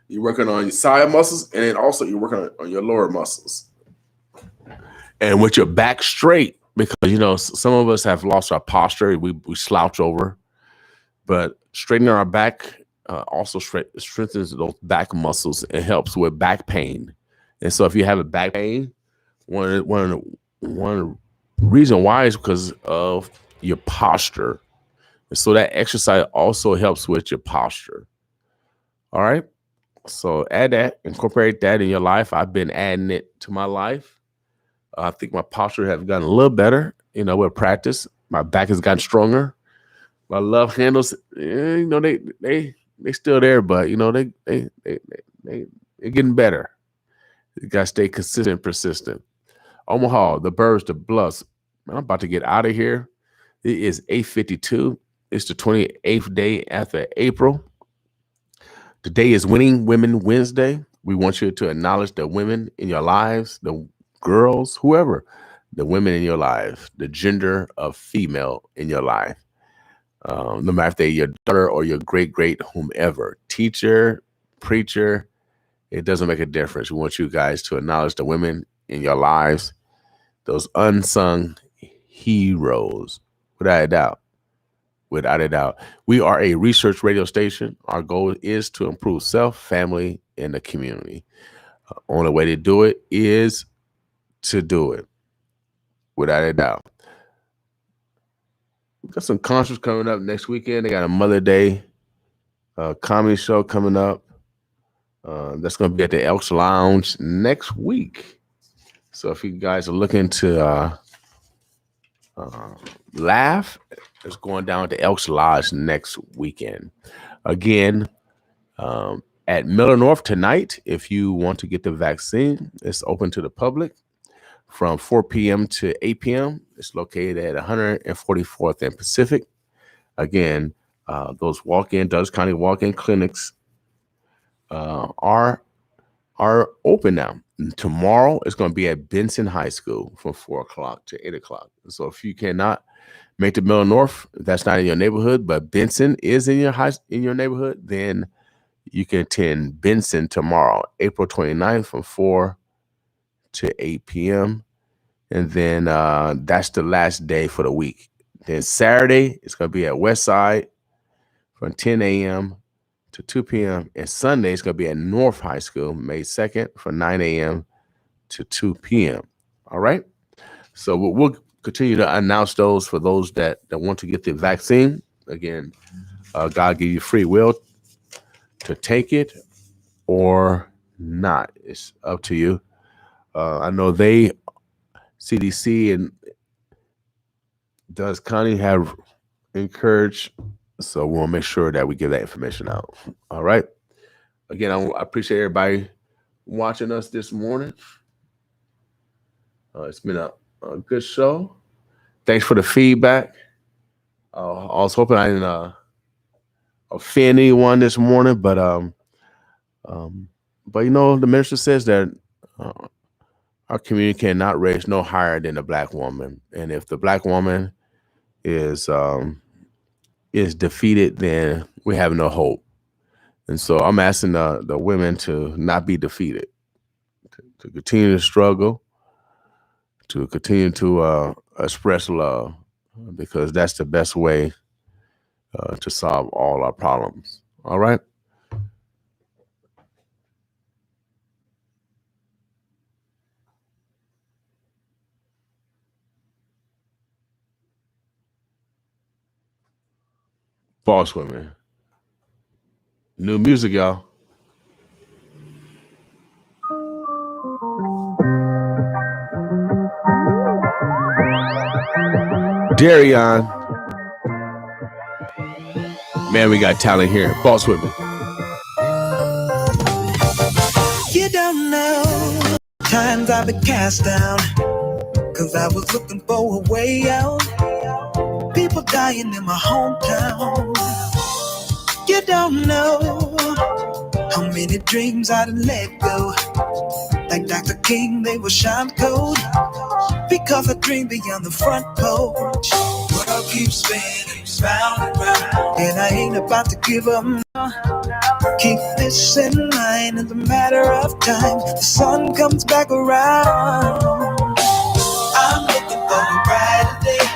You're working on your side muscles, and then also you're working on your lower muscles. And with your back straight, because some of us have lost our posture. We slouch over, but straightening our back also strengthens those back muscles. It helps with back pain. And so if you have a back pain, one reason why is because of your posture. And so that exercise also helps with your posture. All right. So add that, incorporate that in your life. I've been adding it to my life. I think my posture has gotten a little better, with practice. My back has gotten stronger. My love handles, they still there, but they're getting better. You gotta stay consistent, persistent. Omaha, the Birds, the Bluffs. Man, I'm about to get out of here. It is 8:52. It's the 28th day after April. Today is Winning Women Wednesday. We want you to acknowledge the women in your lives, the girls, whoever, the women in your life, the gender of female in your life. No matter if they're your daughter or your great whomever, teacher, preacher, it doesn't make a difference. We want you guys to acknowledge the women in your lives, those unsung heroes, without a doubt. Without a doubt. We are a research radio station. Our goal is to improve self, family, and the community. Only way to do it is to do it. Without a doubt. We got some concerts coming up next weekend. They got a Mother Day comedy show coming up. That's going to be at the Elks Lounge next week. So if you guys are looking to laugh, it's going down to Elks Lodge next weekend. Again, at Miller North tonight, if you want to get the vaccine, it's open to the public from 4 p.m. to 8 p.m. It's located at 144th and Pacific. Again, those Dutch County walk-in clinics are open now. And tomorrow it's going to be at Benson High School from 4 o'clock to 8 o'clock. So if you cannot make the Miller North, that's not in your neighborhood, but Benson is in your neighborhood, then you can attend Benson tomorrow, April 29th from 4 to 8 p.m. And then that's the last day for the week. Then Saturday, it's going to be at Westside from 10 a.m. to 2 p.m. And Sunday, it's going to be at North High School, May 2nd from 9 a.m. to 2 p.m. All right? So we'll continue to announce those for those that want to get the vaccine. Again, God give you free will to take it or not. It's up to you. I know CDC and Dutch County have encouraged, so we'll make sure that we give that information out. All right. Again, I appreciate everybody watching us this morning. It's been a good show. Thanks for the feedback. I was hoping I didn't offend anyone this morning, but the minister says that our community cannot raise no higher than the black woman, and if the black woman is defeated, then we have no hope. And so I'm asking the women to not be defeated, to continue to struggle, to continue to express love, because that's the best way to solve all our problems. All right. Boss women. New music, y'all. Darion. Man, we got talent here. Boss women. You don't know times I've been cast down, 'cause I was looking for a way out. People dying in my hometown. You don't know how many dreams I done let go. Like Dr. King, they were shot cold. Because I dream beyond the front porch. World keeps spinning round and round, and I ain't about to give up now. Keep this in mind, in the matter of time, the sun comes back around. I'm looking for a brighter day.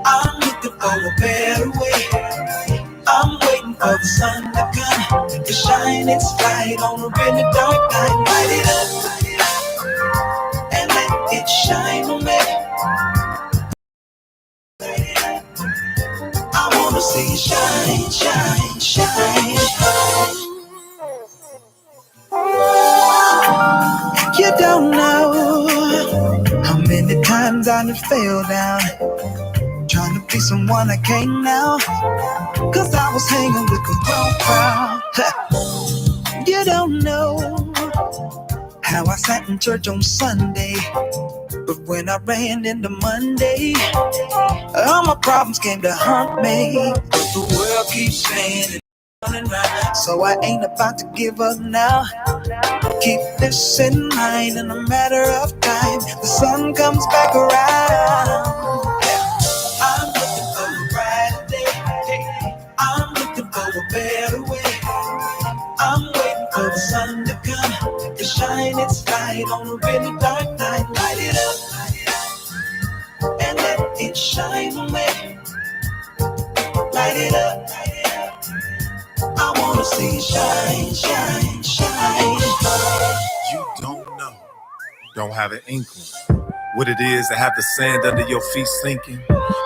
I'm looking for a better way. I'm waiting for the sun to come to shine its light on a really dark night. Light it up and let it shine on me. I wanna see it shine, shine, shine. You don't know how many times I done fell down, trying to be someone I can't now, 'cause I was hanging with the wrong crowd. You don't know how I sat in church on Sunday, but when I ran into Monday, all my problems came to haunt me. But the world keeps spinning round, so I ain't about to give up now. Keep this in mind, in a matter of time, the sun comes back around. I'm looking for a brighter day. I'm looking for a better way. I'm waiting for the sun to come to shine its light on a really dark night. Light it up and let it shine on me. Light it up. I wanna see it shine, shine, shine. You don't have an inkling what it is to have the sand under your feet sinking.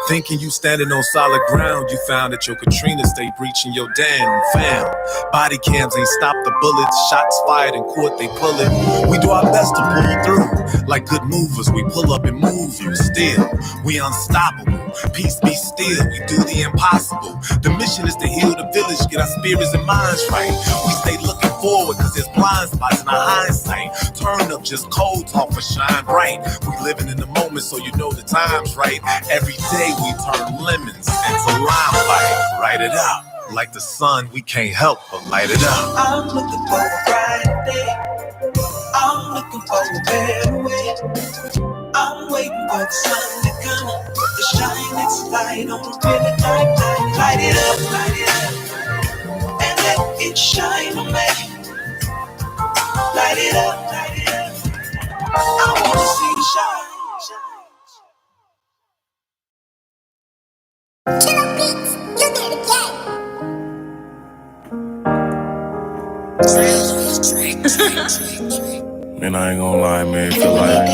Thinking you standing on solid ground, you found that your Katrina stayed breaching your dam. Fam, body cams ain't stopped the bullets. Shots fired in court, they pull it. We do our best to pull through. Like good movers, we pull up and move you. Still, we unstoppable. Peace be still, we do the impossible. The mission is to heal the village, get our spirits and minds right. We stay looking forward, cause there's blind spots in our hindsight. Turn up just cold talk for shine bright. We living in the moment, so you know the time's right. Every day we turn lemons into limelight. Write it out. Like the sun, we can't help but light it up. I'm looking for a brighter day. I'm looking for a better way. I'm waiting for the sun to come to shine its light on a really dark night. Light it up and let it shine on me. Light it up. I wanna see it shine. Man, I ain't gonna lie, man. Feel like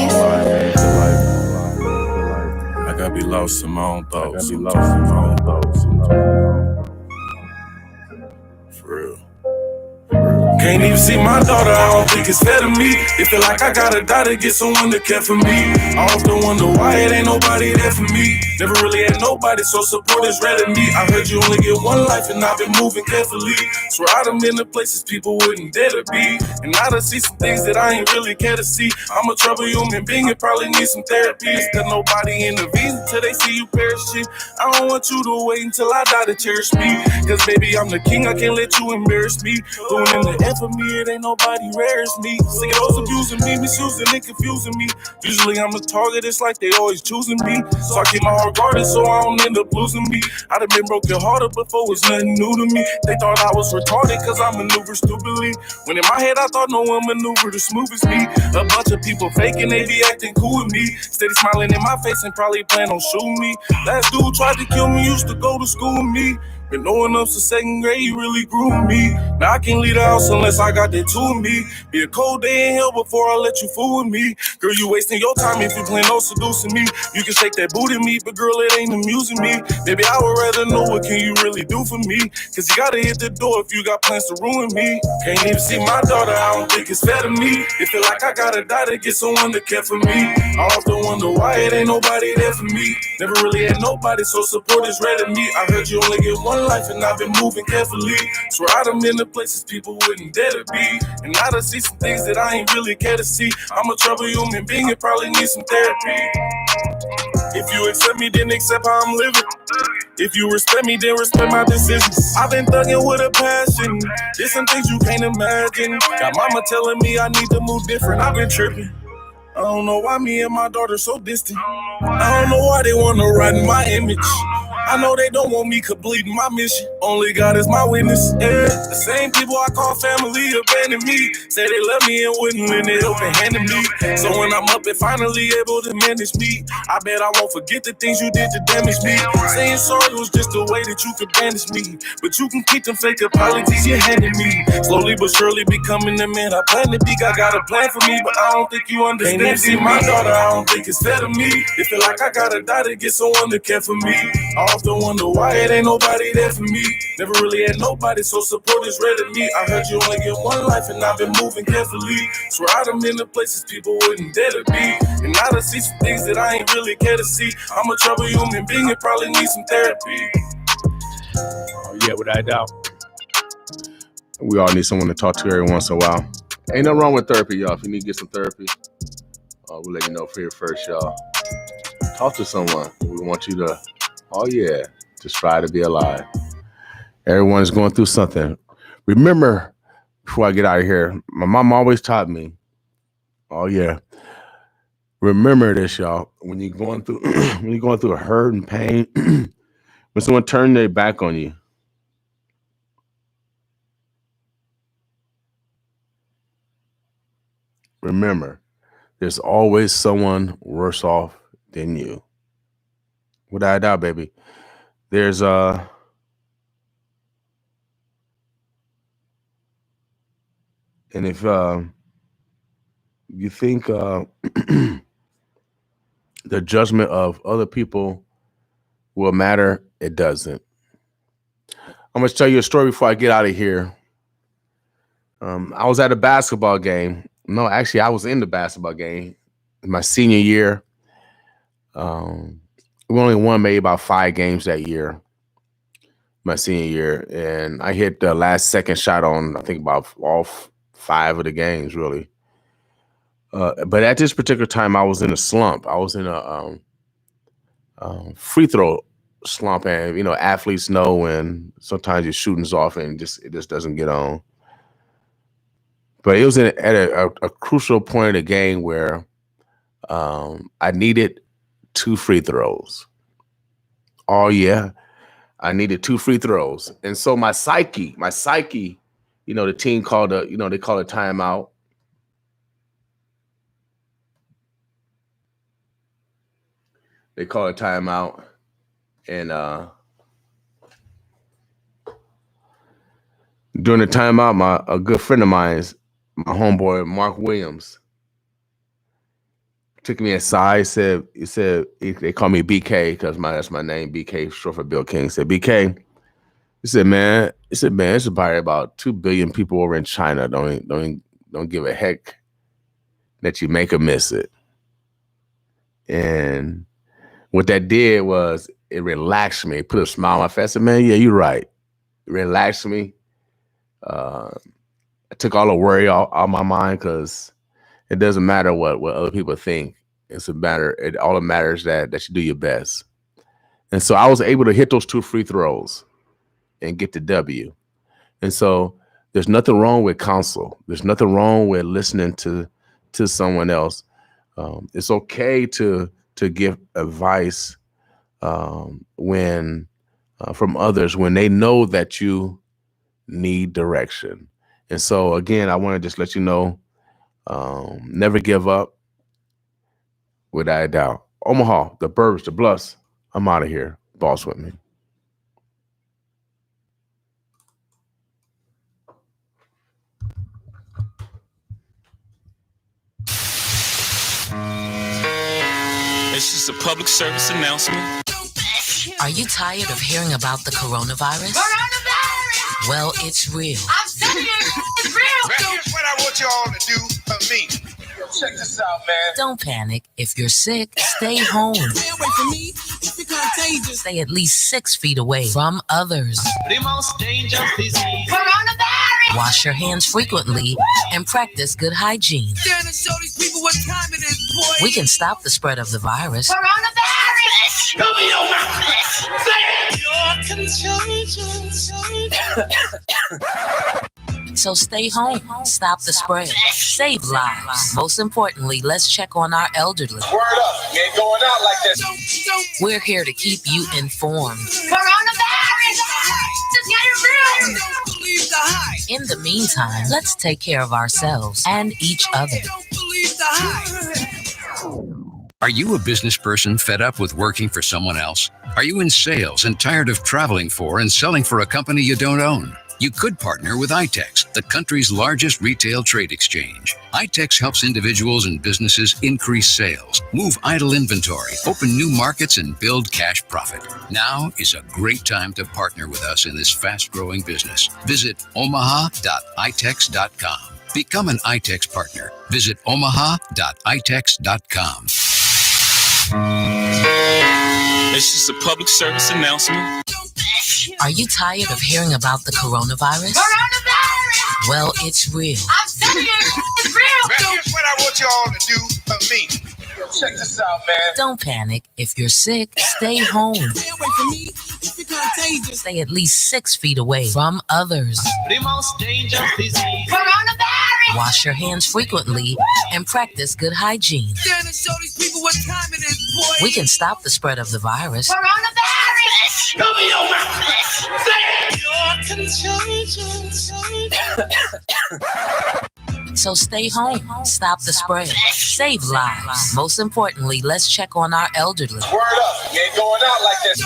I gotta be lost in my own thoughts. For real. Can't even see my daughter, I don't think it's fair to me. It feel like I gotta die to get someone to care for me. I often wonder why it ain't nobody there for me. Never really had nobody, so support is rare to me. I heard you only get one life and I've been moving carefully. Swear I done been to places people wouldn't dare to be. And I done see some things that I ain't really care to see. I'm a troubled human being and probably need some therapy. Cause nobody intervenes until they see you perishing. I don't want you to wait until I die to cherish me. Cause baby, I'm the king, I can't let you embarrass me. Doing in the end for me, it ain't nobody rare as me. See those abusing me, misusing and confusing me. Usually I'm the target, it's like they always choosing me. So I keep my heart guarded so I don't end up losing me. I done been broken hearted before, it's nothing new to me. They thought I was retarded cause I maneuver stupidly. When in my head I thought no one maneuvered as smooth as me. A bunch of people faking, they be acting cool with me. Steady smiling in my face and probably plan on shooting me. Last dude tried to kill me, used to go to school with me. Been knowing up to second grade, you really grew me. Now I can't leave the house unless I got that to me. Be a cold day in hell before I let you fool with me. Girl, you wasting your time if you plan on seducing me. You can shake that booty me, but girl, it ain't amusing me. Baby, I would rather know what can you really do for me. Cause you gotta hit the door if you got plans to ruin me. Can't even see my daughter, I don't think it's fair to me. It feel like I gotta die to get someone to care for me. I often wonder why it ain't nobody there for me. Never really had nobody, so support is rare to me. I heard you only get one life and I've been moving carefully. Swear I done been to places people wouldn't dare to be. And I done see some things that I ain't really care to see. I'm a troubled human being and probably need some therapy. If you accept me, then accept how I'm living. If you respect me, then respect my decisions. I've been thugging with a passion. There's some things you can't imagine. Got mama telling me I need to move different. I've been tripping. I don't know why me and my daughter so distant. I don't know why they wanna ride in my image. I know they don't want me completing my mission. Only God is my witness. Yeah, the same people I call family abandoned me. Say they love me and wouldn't lend their helping hand to me. So when I'm up and finally able to manage me, I bet I won't forget the things you did to damage me. Saying sorry was just a way that you could banish me, but you can keep them fake apologies you handed me. Slowly but surely becoming the man I plan to be. God got a plan for me, but I don't think you understand. Can't see my daughter, I don't think it's fair to me. It feel like I gotta die to get someone to care for me. I often wonder why it ain't nobody there for me. Never really had nobody, so support is rare to me. I heard you only get one life, and I've been moving carefully. Swear I done been to places people wouldn't dare to be. And now I see some things that I ain't really care to see. I'm a troubled human being and probably need some therapy. Oh, yeah, without a doubt. We all need someone to talk to every once in a while. Ain't nothing wrong with therapy, y'all. If you need to get some therapy, we'll let you know for here first, y'all. Talk to someone. We want you to, just try to be alive. Everyone is going through something. Remember, before I get out of here, my mom always taught me, remember this, y'all. When you're going through a hurt and pain, when someone turns their back on you, remember, there's always someone worse off than you. Without a doubt, baby. There's and if you think the judgment of other people will matter, it doesn't. I'm going to tell you a story before I get out of here. I was at a basketball game. No, actually, I was in the basketball game my senior year. We only won maybe about 5 games that year, my senior year. And I hit the last second shot on, I think, about all 5 of the games, really. But at this particular time, I was in a slump. I was in a free throw slump. And, athletes know when sometimes your shooting's off and it just doesn't get on. But it was at a crucial point of the game where I needed 2 free throws. Oh, yeah. I needed 2 free throws. And so my psyche, the team called they call a timeout. They call a timeout. And during the timeout, a good friend of mine, my homeboy, Mark Williams, took me aside. He said they call me BK because that's my name, BK, short for Bill King. He said, BK, he said, man, it's probably about 2 billion people over in China don't give a heck that you make or miss it. And what that did was it relaxed me, put a smile on my face. I said, man, yeah, you're right. It relaxed me. I took all the worry out my mind because it doesn't matter what other people think. All that matters that you do your best. And so I was able to hit those 2 free throws and get the W. And so there's nothing wrong with counsel. There's nothing wrong with listening to someone else. It's okay to give advice when from others when they know that you need direction. And so again, I want to just let you know, never give up. Without a doubt. Omaha, the Burbs, the Bluffs. I'm out of here. Boss with me. It's just a public service announcement. Are you tired of hearing about the coronavirus? Coronavirus! Well, it's real. I'm telling you, it's real. Here's what I want you all to do for me. Check this out, man. Don't panic. If you're sick, stay home. Stay away from me. It's contagious. Stay at least 6 feet away from others. The most dangerous disease. Coronavirus! Wash your hands frequently and practice good hygiene. Trying to show these people what time it is, boy. We can stop the spread of the virus. Coronavirus! Show me your mouth. Say it. You're contagious. So stay home, stop the spread, save lives. Most importantly, let's check on our elderly. Word up, you ain't going out like this. We're here to keep you informed. Coronavirus! Just get it real! Don't believe the hype! In the meantime, let's take care of ourselves and each other. Don't believe the hype! Are you a business person fed up with working for someone else? Are you in sales and tired of traveling for and selling for a company you don't own? You could partner with iTex, the country's largest retail trade exchange. iTex helps individuals and businesses increase sales, move idle inventory, open new markets, and build cash profit. Now is a great time to partner with us in this fast-growing business. Visit omaha.itex.com. Become an iTex partner. Visit omaha.itex.com. It's just a public service announcement. Are you tired of hearing about the coronavirus? Coronavirus! Well, it's real. I'm telling you, it's real! Here's what I want y'all to do for me. Check this out, man. Don't panic. If you're sick, stay home. Stay away from me. It's contagious. Stay at least 6 feet away from others. The most dangerous disease. Coronavirus! Wash your hands frequently and practice good hygiene. Stand and show these people what time it is, boy. We can stop the spread of the virus. Coronavirus! Come in your mouth. So stay home, stop the spread, save lives. Most importantly, let's check on our elderly. Word up, you ain't going out like this.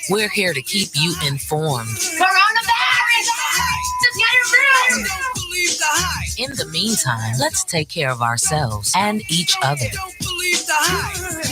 We're here to keep you informed. Coronavirus! Just get it real! Don't believe the hype! In the meantime, let's take care of ourselves and each other. Don't believe the hype!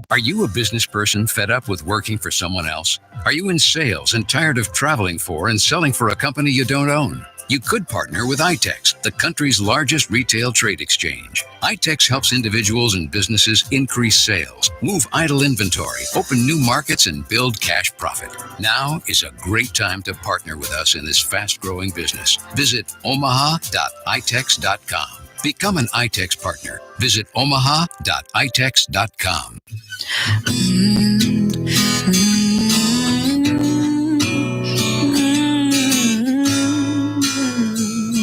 Are you a business person fed up with working for someone else? Are you in sales and tired of traveling for and selling for a company you don't own? You could partner with iTex, the country's largest retail trade exchange. iTex helps individuals and businesses increase sales, move idle inventory, open new markets, and build cash profit. Now is a great time to partner with us in this fast-growing business. Visit omaha.itex.com. Become an iTex partner. Visit omaha.itex.com.